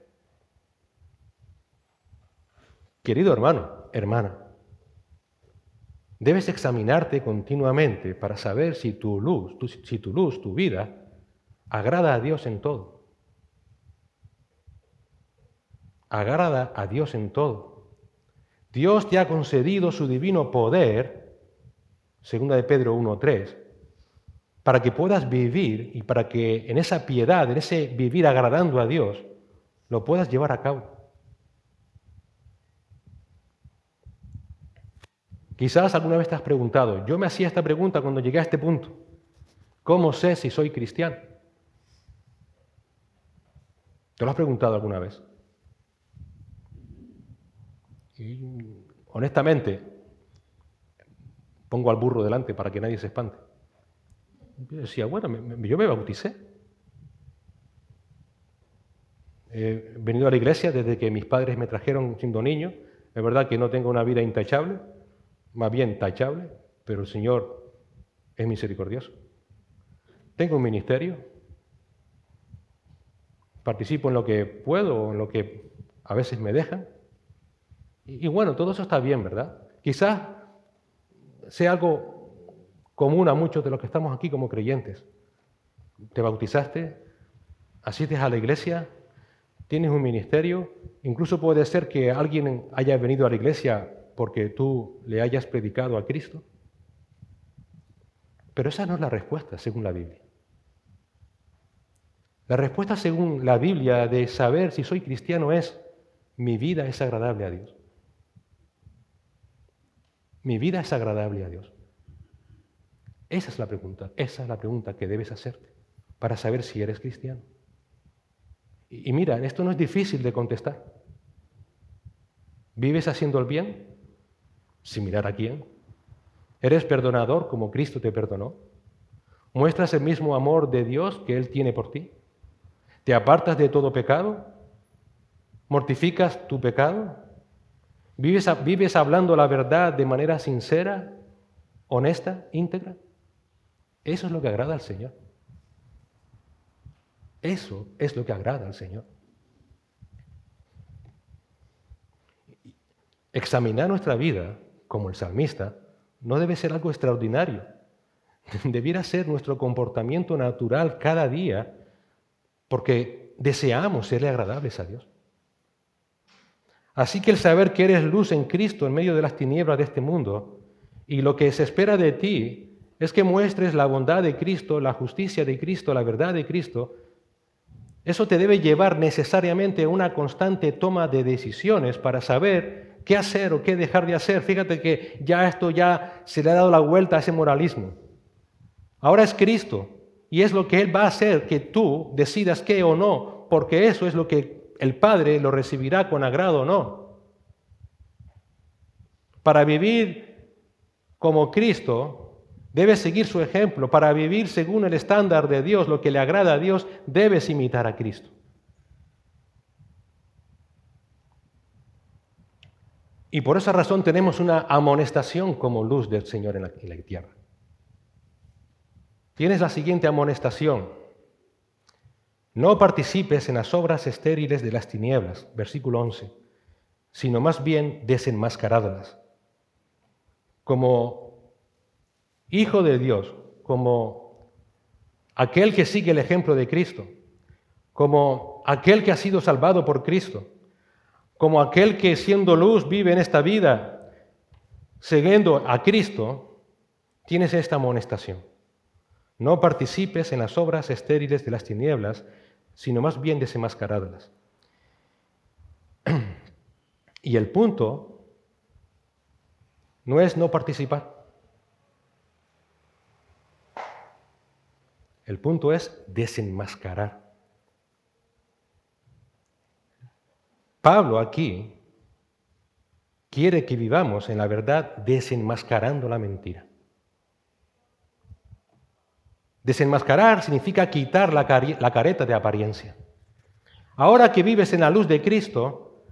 Speaker 1: Querido hermano, hermana, debes examinarte continuamente para saber si tu luz, tu vida, agrada a Dios en todo. Agrada a Dios en todo. Dios te ha concedido su divino poder, segunda de Pedro 1:3, para que puedas vivir y para que en esa piedad, en ese vivir agradando a Dios, lo puedas llevar a cabo. Quizás alguna vez te has preguntado, yo me hacía esta pregunta cuando llegué a este punto, ¿cómo sé si soy cristiano? ¿Te lo has preguntado alguna vez? Y, honestamente, pongo al burro delante para que nadie se espante. Yo decía, bueno, yo me bauticé. He venido a la iglesia desde que mis padres me trajeron siendo niño. Es verdad que no tengo una vida intachable, más bien tachable, pero el Señor es misericordioso. Tengo un ministerio, participo en lo que puedo, en lo que a veces me dejan. Y bueno, todo eso está bien, ¿verdad? Quizás sea algo común a muchos de los que estamos aquí como creyentes. Te bautizaste, asistes a la iglesia, tienes un ministerio, incluso puede ser que alguien haya venido a la iglesia porque tú le hayas predicado a Cristo. Pero esa no es la respuesta según la Biblia. La respuesta según la Biblia de saber si soy cristiano es: mi vida es agradable a Dios. Mi vida es agradable a Dios. Esa es la pregunta que debes hacerte para saber si eres cristiano. Y mira, esto no es difícil de contestar. ¿Vives haciendo el bien? Sin mirar a quién. ¿Eres perdonador como Cristo te perdonó? ¿Muestras el mismo amor de Dios que Él tiene por ti? ¿Te apartas de todo pecado? ¿Mortificas tu pecado? ¿Vives hablando la verdad de manera sincera, honesta, íntegra? Eso es lo que agrada al Señor. Eso es lo que agrada al Señor. Examinar nuestra vida, como el salmista, no debe ser algo extraordinario. Debiera ser nuestro comportamiento natural cada día, porque deseamos serle agradables a Dios. Así que el saber que eres luz en Cristo en medio de las tinieblas de este mundo y lo que se espera de ti es que muestres la bondad de Cristo, la justicia de Cristo, la verdad de Cristo, eso te debe llevar necesariamente a una constante toma de decisiones para saber qué hacer o qué dejar de hacer. Fíjate que esto se le ha dado la vuelta a ese moralismo. Ahora es Cristo y es lo que Él va a hacer que tú decidas qué o no, porque eso es lo que el Padre lo recibirá con agrado o no. Para vivir como Cristo, debes seguir su ejemplo. Para vivir según el estándar de Dios, lo que le agrada a Dios, debes imitar a Cristo. Y por esa razón tenemos una amonestación como luz del Señor en la tierra. Tienes la siguiente amonestación. No participes en las obras estériles de las tinieblas, versículo 11, sino más bien desenmascaradlas. Como hijo de Dios, como aquel que sigue el ejemplo de Cristo, como aquel que ha sido salvado por Cristo, como aquel que siendo luz vive en esta vida, siguiendo a Cristo, tienes esta amonestación. No participes en las obras estériles de las tinieblas, sino más bien desenmascaradlas. Y el punto no es no participar. El punto es desenmascarar. Pablo aquí quiere que vivamos en la verdad desenmascarando la mentira. Desenmascarar significa quitar la careta de apariencia. Ahora que vives en la luz de Cristo,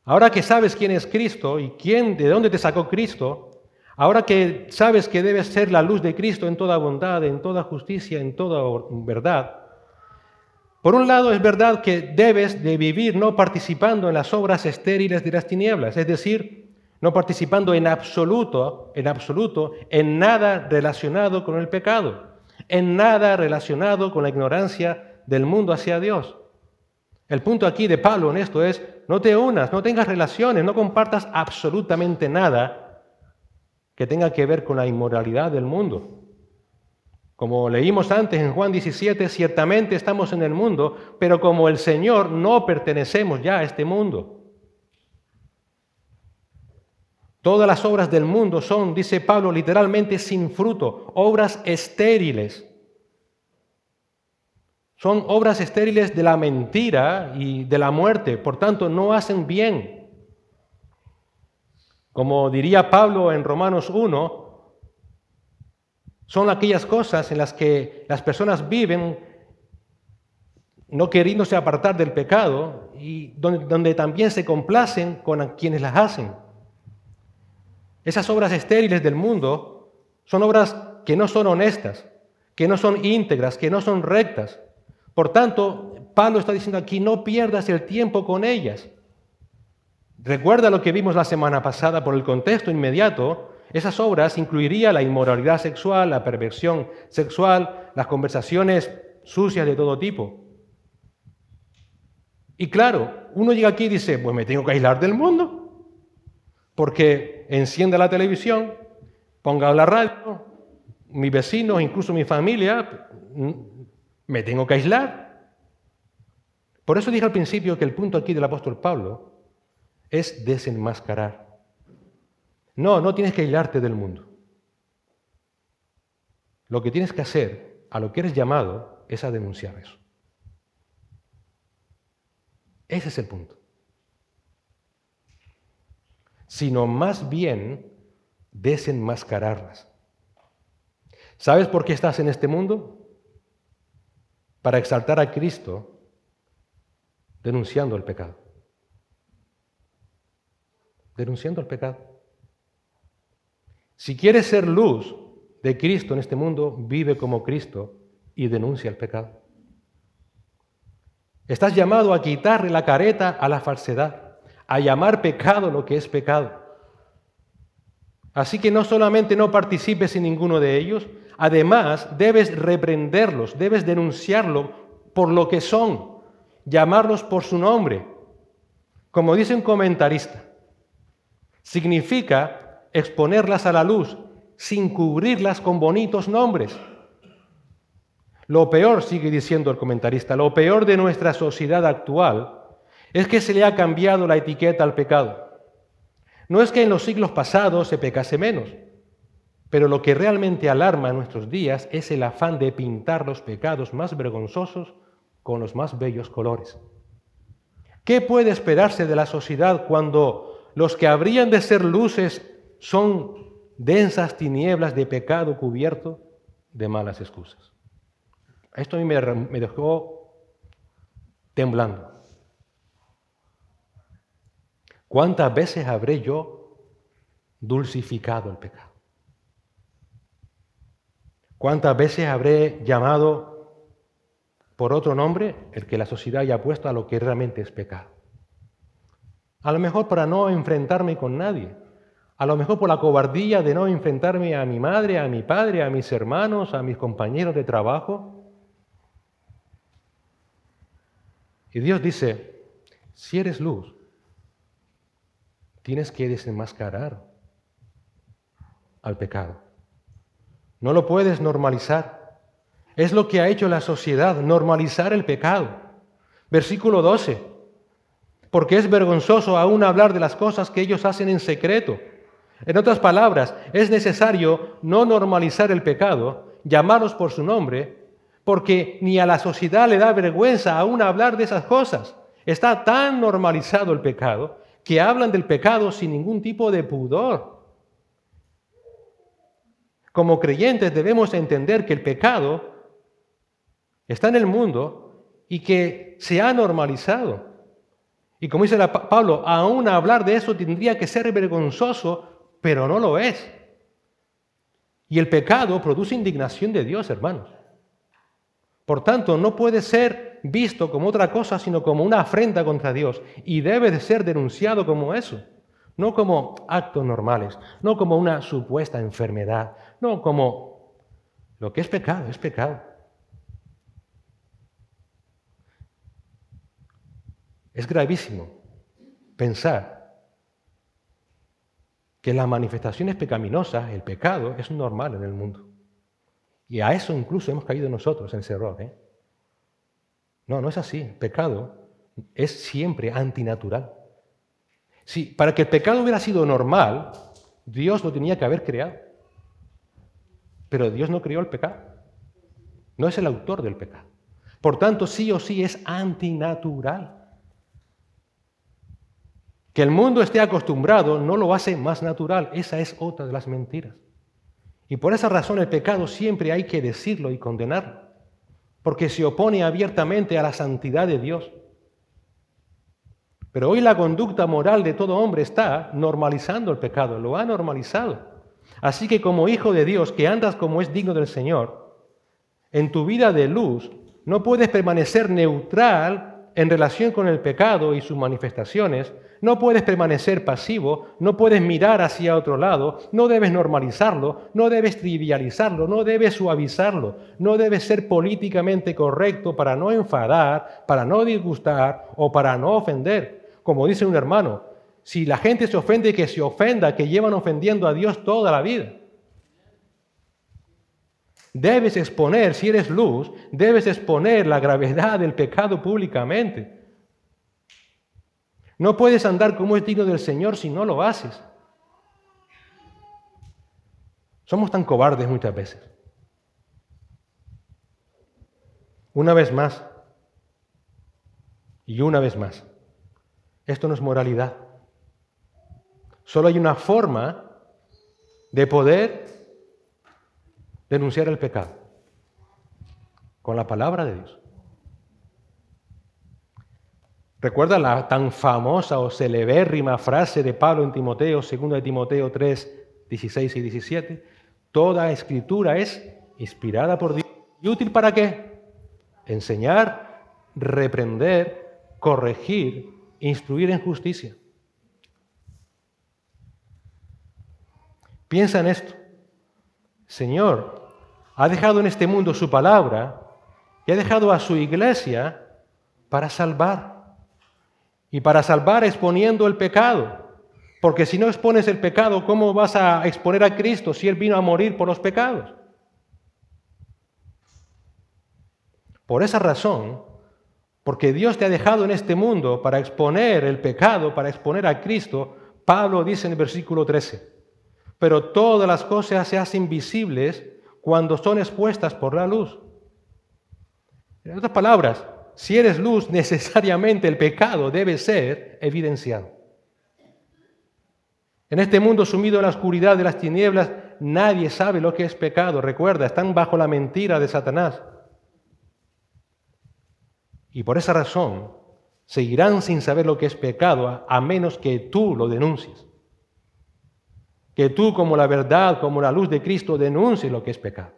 Speaker 1: ahora que sabes quién es Cristo y de dónde te sacó Cristo, ahora que sabes que debes ser la luz de Cristo en toda bondad, en toda justicia, en toda verdad, por un lado es verdad que debes de vivir no participando en las obras estériles de las tinieblas, es decir, no participando en absoluto en nada relacionado con el pecado, en nada relacionado con la ignorancia del mundo hacia Dios. El punto aquí de Pablo en esto es, no te unas, no tengas relaciones, no compartas absolutamente nada que tenga que ver con la inmoralidad del mundo. Como leímos antes en Juan 17, ciertamente estamos en el mundo, pero como el Señor no pertenecemos ya a este mundo. Todas las obras del mundo son, dice Pablo, literalmente sin fruto, obras estériles. Son obras estériles de la mentira y de la muerte, por tanto no hacen bien. Como diría Pablo en Romanos 1, son aquellas cosas en las que las personas viven no queriéndose apartar del pecado y donde también se complacen con quienes las hacen. Esas obras estériles del mundo son obras que no son honestas, que no son íntegras, que no son rectas. Por tanto, Pablo está diciendo aquí, no pierdas el tiempo con ellas. Recuerda lo que vimos la semana pasada por el contexto inmediato. Esas obras incluirían la inmoralidad sexual, la perversión sexual, las conversaciones sucias de todo tipo. Y claro, uno llega aquí y dice, pues me tengo que aislar del mundo, porque encienda la televisión, ponga la radio, mis vecinos, incluso mi familia, me tengo que aislar. Por eso dije al principio que el punto aquí del apóstol Pablo es desenmascarar. No tienes que aislarte del mundo. Lo que tienes que hacer, a lo que eres llamado, es a denunciar eso. Ese es el punto. Sino más bien desenmascararlas. ¿Sabes por qué estás en este mundo? Para exaltar a Cristo denunciando el pecado. Denunciando el pecado. Si quieres ser luz de Cristo en este mundo, vive como Cristo y denuncia el pecado. Estás llamado a quitarle la careta a la falsedad, a llamar pecado lo que es pecado. Así que no solamente no participes en ninguno de ellos, además debes reprenderlos, debes denunciarlo por lo que son, llamarlos por su nombre. Como dice un comentarista, significa exponerlas a la luz sin cubrirlas con bonitos nombres. Lo peor, sigue diciendo el comentarista, lo peor de nuestra sociedad actual es que se le ha cambiado la etiqueta al pecado. No es que en los siglos pasados se pecase menos, pero lo que realmente alarma en nuestros días es el afán de pintar los pecados más vergonzosos con los más bellos colores. ¿Qué puede esperarse de la sociedad cuando los que habrían de ser luces son densas tinieblas de pecado cubierto de malas excusas? Esto a mí me dejó temblando. ¿Cuántas veces habré yo dulcificado el pecado? ¿Cuántas veces habré llamado por otro nombre el que la sociedad haya puesto a lo que realmente es pecado? A lo mejor para no enfrentarme con nadie. A lo mejor por la cobardía de no enfrentarme a mi madre, a mi padre, a mis hermanos, a mis compañeros de trabajo. Y Dios dice, si eres luz, tienes que desenmascarar al pecado. No lo puedes normalizar. Es lo que ha hecho la sociedad, normalizar el pecado. Versículo 12. Porque es vergonzoso aún hablar de las cosas que ellos hacen en secreto. En otras palabras, es necesario no normalizar el pecado, llamarlos por su nombre, porque ni a la sociedad le da vergüenza aún hablar de esas cosas. Está tan normalizado el pecado que hablan del pecado sin ningún tipo de pudor. Como creyentes debemos entender que el pecado está en el mundo y que se ha normalizado. Y como dice Pablo, aún hablar de eso tendría que ser vergonzoso, pero no lo es. Y el pecado produce indignación de Dios, hermanos. Por tanto, no puede ser visto como otra cosa, sino como una afrenta contra Dios. Y debe de ser denunciado como eso. No como actos normales, no como una supuesta enfermedad, no como lo que es pecado, es pecado. Es gravísimo pensar que las manifestaciones pecaminosas, el pecado, es normal en el mundo. Y a eso incluso hemos caído nosotros en ese error. No, no es así. El pecado es siempre antinatural. Si para que el pecado hubiera sido normal, Dios lo tenía que haber creado. Pero Dios no creó el pecado. No es el autor del pecado. Por tanto, sí o sí es antinatural. Que el mundo esté acostumbrado no lo hace más natural. Esa es otra de las mentiras. Y por esa razón el pecado siempre hay que decirlo y condenarlo, porque se opone abiertamente a la santidad de Dios. Pero hoy la conducta moral de todo hombre está normalizando el pecado, lo ha normalizado. Así que como hijo de Dios, que andas como es digno del Señor, en tu vida de luz no puedes permanecer neutral en relación con el pecado y sus manifestaciones, no puedes permanecer pasivo, no puedes mirar hacia otro lado, no debes normalizarlo, no debes trivializarlo, no debes suavizarlo, no debes ser políticamente correcto para no enfadar, para no disgustar o para no ofender. Como dice un hermano, si la gente se ofende, que se ofenda, que llevan ofendiendo a Dios toda la vida. Debes exponer, si eres luz, debes exponer la gravedad del pecado públicamente. No puedes andar como es digno del Señor si no lo haces. Somos tan cobardes muchas veces. Una vez más, y una vez más, esto no es moralidad. Solo hay una forma de poder denunciar el pecado, con la palabra de Dios. ¿Recuerda la tan famosa o celebérrima frase de Pablo en Timoteo, 2 de Timoteo 3, 16 y 17? Toda escritura es inspirada por Dios. ¿Y útil para qué? Enseñar, reprender, corregir, instruir en justicia. Piensa en esto. Señor, ha dejado en este mundo su palabra y ha dejado a su iglesia para salvar. Y para salvar exponiendo el pecado, Porque si no expones el pecado, ¿cómo vas a exponer a Cristo si Él vino a morir por los pecados? Por esa razón, porque Dios te ha dejado en este mundo para exponer el pecado, para exponer a Cristo, Pablo dice en el versículo 13, pero todas las cosas se hacen visibles cuando son expuestas por la luz. En otras palabras, si eres luz, necesariamente el pecado debe ser evidenciado. En este mundo sumido en la oscuridad de las tinieblas, nadie sabe lo que es pecado. Recuerda, están bajo la mentira de Satanás. Y por esa razón, seguirán sin saber lo que es pecado a menos que tú lo denuncies. Que tú, como la verdad, como la luz de Cristo, denuncies lo que es pecado.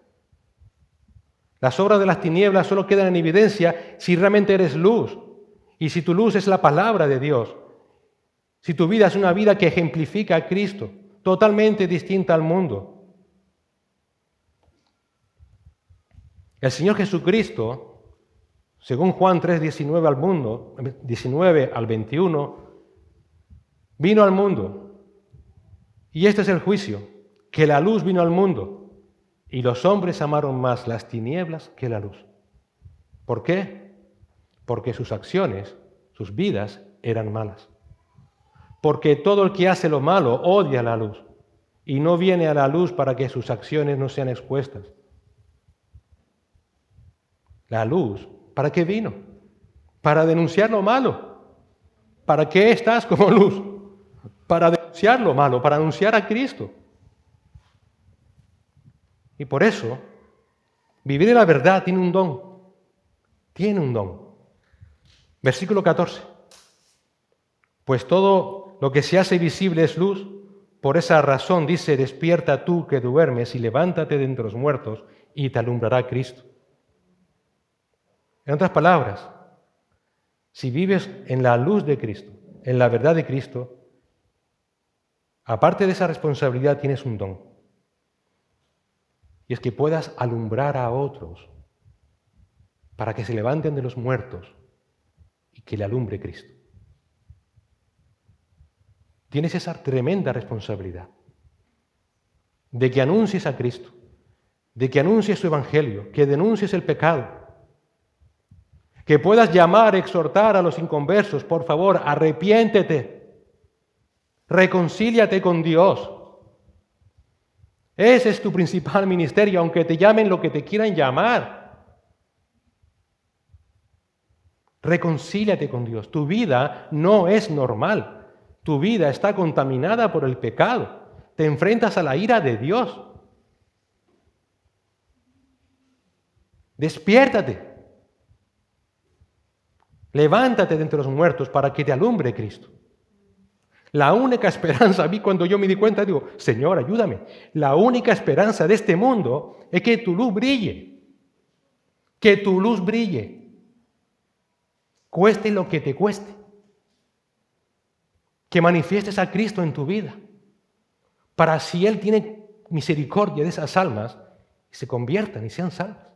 Speaker 1: Las obras de las tinieblas solo quedan en evidencia si realmente eres luz. Y si tu luz es la palabra de Dios. Si tu vida es una vida que ejemplifica a Cristo, totalmente distinta al mundo. El Señor Jesucristo, según Juan 3:19 al mundo, 19 al 21, vino al mundo. Y este es el juicio, que la luz vino al mundo y los hombres amaron más las tinieblas que la luz. ¿Por qué? Porque sus acciones, sus vidas eran malas. Porque todo el que hace lo malo odia la luz y no viene a la luz para que sus acciones no sean expuestas. La luz, ¿para qué vino? Para denunciar lo malo. ¿Para qué estás como luz? Para denunciar lo malo, para anunciar a Cristo. Y por eso, vivir en la verdad tiene un don. Tiene un don. Versículo 14. Pues todo lo que se hace visible es luz. Por esa razón dice, despierta tú que duermes y levántate de entre los muertos y te alumbrará Cristo. En otras palabras, si vives en la luz de Cristo, en la verdad de Cristo, aparte de esa responsabilidad tienes un don. Y es que puedas alumbrar a otros para que se levanten de los muertos y que le alumbre Cristo. Tienes esa tremenda responsabilidad de que anuncies a Cristo, de que anuncies su evangelio, que denuncies el pecado, que puedas llamar, exhortar a los inconversos, por favor, arrepiéntete, reconcíliate con Dios. Ese es tu principal ministerio, aunque te llamen lo que te quieran llamar. Reconcíliate con Dios. Tu vida no es normal. Tu vida está contaminada por el pecado. Te enfrentas a la ira de Dios. Despiértate. Levántate de entre los muertos para que te alumbre Cristo. La única esperanza, a mí cuando yo me di cuenta, digo, Señor, ayúdame. La única esperanza de este mundo es que tu luz brille. Que tu luz brille. Cueste lo que te cueste. Que manifiestes a Cristo en tu vida. Para si Él tiene misericordia de esas almas, se conviertan y sean salvas.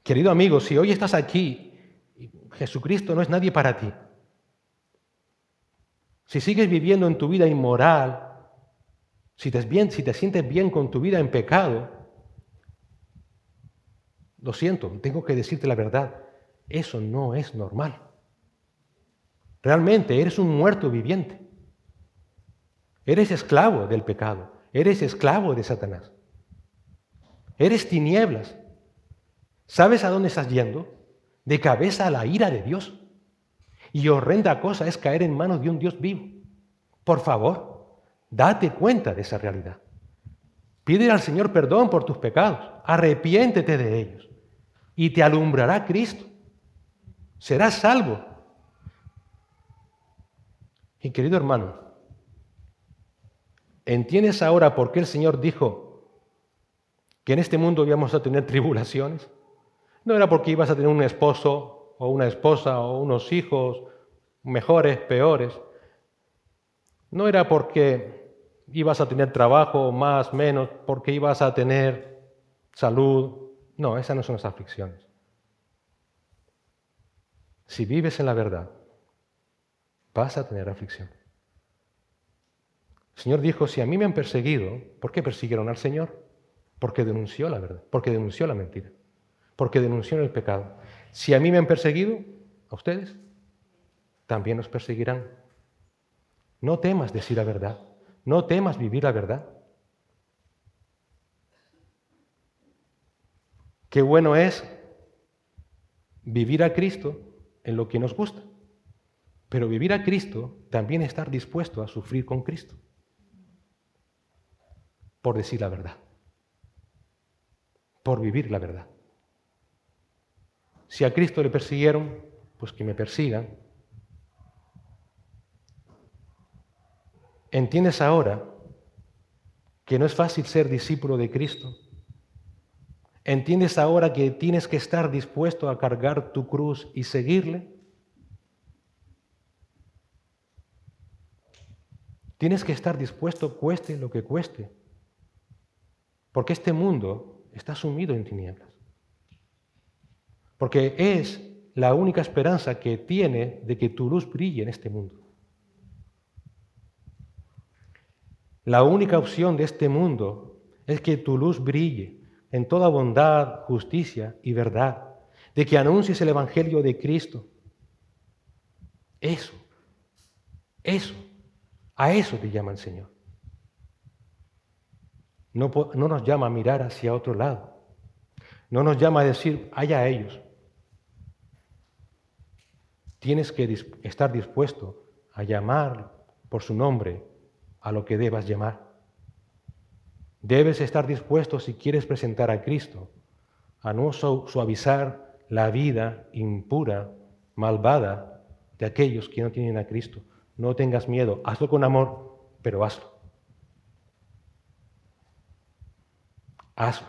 Speaker 1: Querido amigo, si hoy estás aquí, Jesucristo no es nadie para ti. Si sigues viviendo en tu vida inmoral, si te sientes bien con tu vida en pecado, lo siento, tengo que decirte la verdad, eso no es normal. Realmente eres un muerto viviente. Eres esclavo del pecado, eres esclavo de Satanás. Eres tinieblas. ¿Sabes a dónde estás yendo? De cabeza a la ira de Dios. Y horrenda cosa es caer en manos de un Dios vivo. Por favor, date cuenta de esa realidad. Pídele al Señor perdón por tus pecados. Arrepiéntete de ellos. Y te alumbrará Cristo. Serás salvo. Y querido hermano, ¿entiendes ahora por qué el Señor dijo que en este mundo íbamos a tener tribulaciones? No era porque ibas a tener un esposo o una esposa o unos hijos mejores, peores. No era porque ibas a tener trabajo más, menos, porque ibas a tener salud. No, esas no son las aflicciones. Si vives en la verdad, vas a tener aflicción. El Señor dijo, si a mí me han perseguido, ¿por qué persiguieron al Señor? Porque denunció la verdad, porque denunció la mentira, porque denunció el pecado. Si a mí me han perseguido, a ustedes también os perseguirán. No temas decir la verdad, no temas vivir la verdad. Qué bueno es vivir a Cristo en lo que nos gusta, pero vivir a Cristo también estar dispuesto a sufrir con Cristo, por decir la verdad, por vivir la verdad. Si a Cristo le persiguieron, pues que me persigan. ¿Entiendes ahora que no es fácil ser discípulo de Cristo? ¿Entiendes ahora que tienes que estar dispuesto a cargar tu cruz y seguirle? Tienes que estar dispuesto, cueste lo que cueste, porque este mundo está sumido en tinieblas. Porque es la única esperanza que tiene de que tu luz brille en este mundo. La única opción de este mundo es que tu luz brille en toda bondad, justicia y verdad, de que anuncies el Evangelio de Cristo. Eso, a eso te llama el Señor. No nos llama a mirar hacia otro lado. No nos llama a decir, allá ellos. Tienes que estar dispuesto a llamar por su nombre a lo que debas llamar. Debes estar dispuesto, si quieres presentar a Cristo, a no suavizar la vida impura, malvada de aquellos que no tienen a Cristo. No tengas miedo, hazlo con amor, pero hazlo. Hazlo.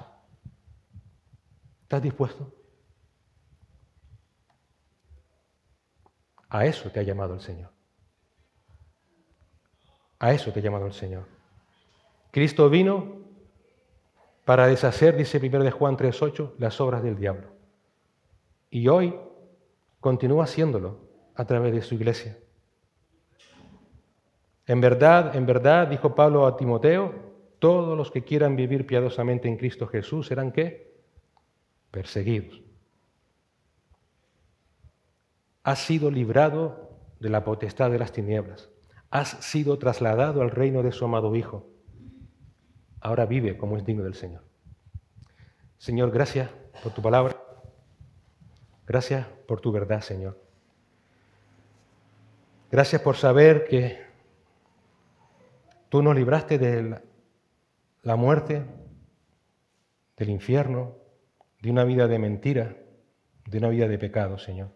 Speaker 1: ¿Estás dispuesto? A eso te ha llamado el Señor. A eso te ha llamado el Señor. Cristo vino para deshacer, dice 1 de Juan 3:8, las obras del diablo. Y hoy continúa haciéndolo a través de su iglesia. En verdad, dijo Pablo a Timoteo, todos los que quieran vivir piadosamente en Cristo Jesús serán, ¿qué? Perseguidos. Has sido librado de la potestad de las tinieblas. Has sido trasladado al reino de su amado Hijo. Ahora vive como es digno del Señor. Señor, gracias por tu palabra. Gracias por tu verdad, Señor. Gracias por saber que tú nos libraste de la muerte, del infierno, de una vida de mentira, de una vida de pecado, Señor.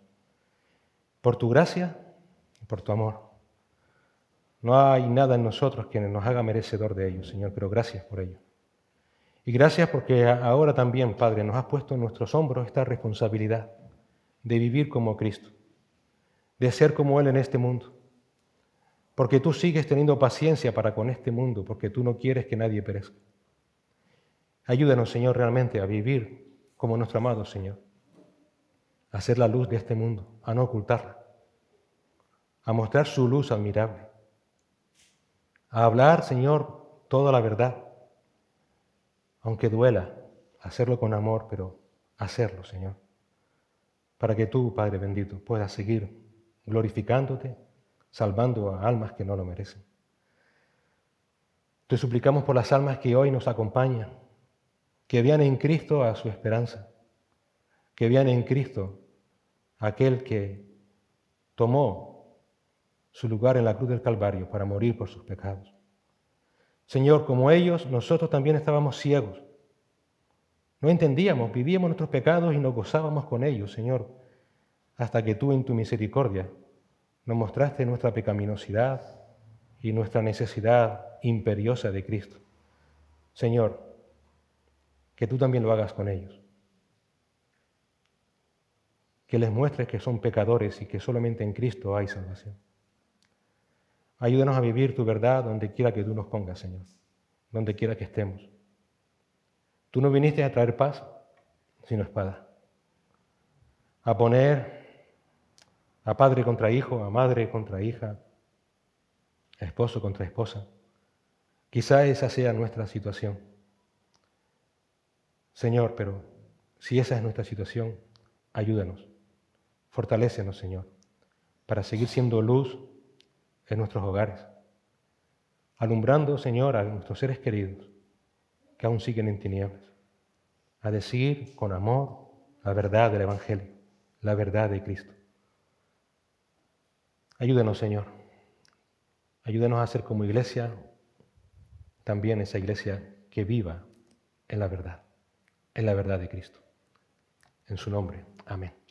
Speaker 1: Por tu gracia y por tu amor. No hay nada en nosotros que nos haga merecedor de ello, Señor, pero gracias por ello. Y gracias porque ahora también, Padre, nos has puesto en nuestros hombros esta responsabilidad de vivir como Cristo, de ser como Él en este mundo. Porque tú sigues teniendo paciencia para con este mundo, porque tú no quieres que nadie perezca. Ayúdanos, Señor, realmente a vivir como nuestro amado Señor, a ser la luz de este mundo, a no ocultarla, a mostrar su luz admirable, a hablar, Señor, toda la verdad, aunque duela, hacerlo con amor, pero hacerlo, Señor, para que tú, Padre bendito, puedas seguir glorificándote, salvando a almas que no lo merecen. Te suplicamos por las almas que hoy nos acompañan, que vean en Cristo a su esperanza, que vean en Cristo aquel que tomó su lugar en la cruz del Calvario para morir por sus pecados. Señor, como ellos, nosotros también estábamos ciegos. No entendíamos, vivíamos nuestros pecados y nos gozábamos con ellos, Señor, hasta que tú en tu misericordia nos mostraste nuestra pecaminosidad y nuestra necesidad imperiosa de Cristo. Señor, que tú también lo hagas con ellos. Que les muestres que son pecadores y que solamente en Cristo hay salvación. Ayúdanos a vivir tu verdad donde quiera que tú nos pongas, Señor, donde quiera que estemos. Tú no viniste a traer paz, sino espada. A poner a padre contra hijo, a madre contra hija, a esposo contra esposa. Quizá esa sea nuestra situación. Señor, pero si esa es nuestra situación, ayúdanos, fortalécenos, Señor, para seguir siendo luz en nuestros hogares, alumbrando, Señor, a nuestros seres queridos que aún siguen en tinieblas, a decir con amor la verdad del Evangelio, la verdad de Cristo. Ayúdanos, Señor. Ayúdanos a ser como iglesia, también esa iglesia que viva en la verdad de Cristo. En su nombre, amén.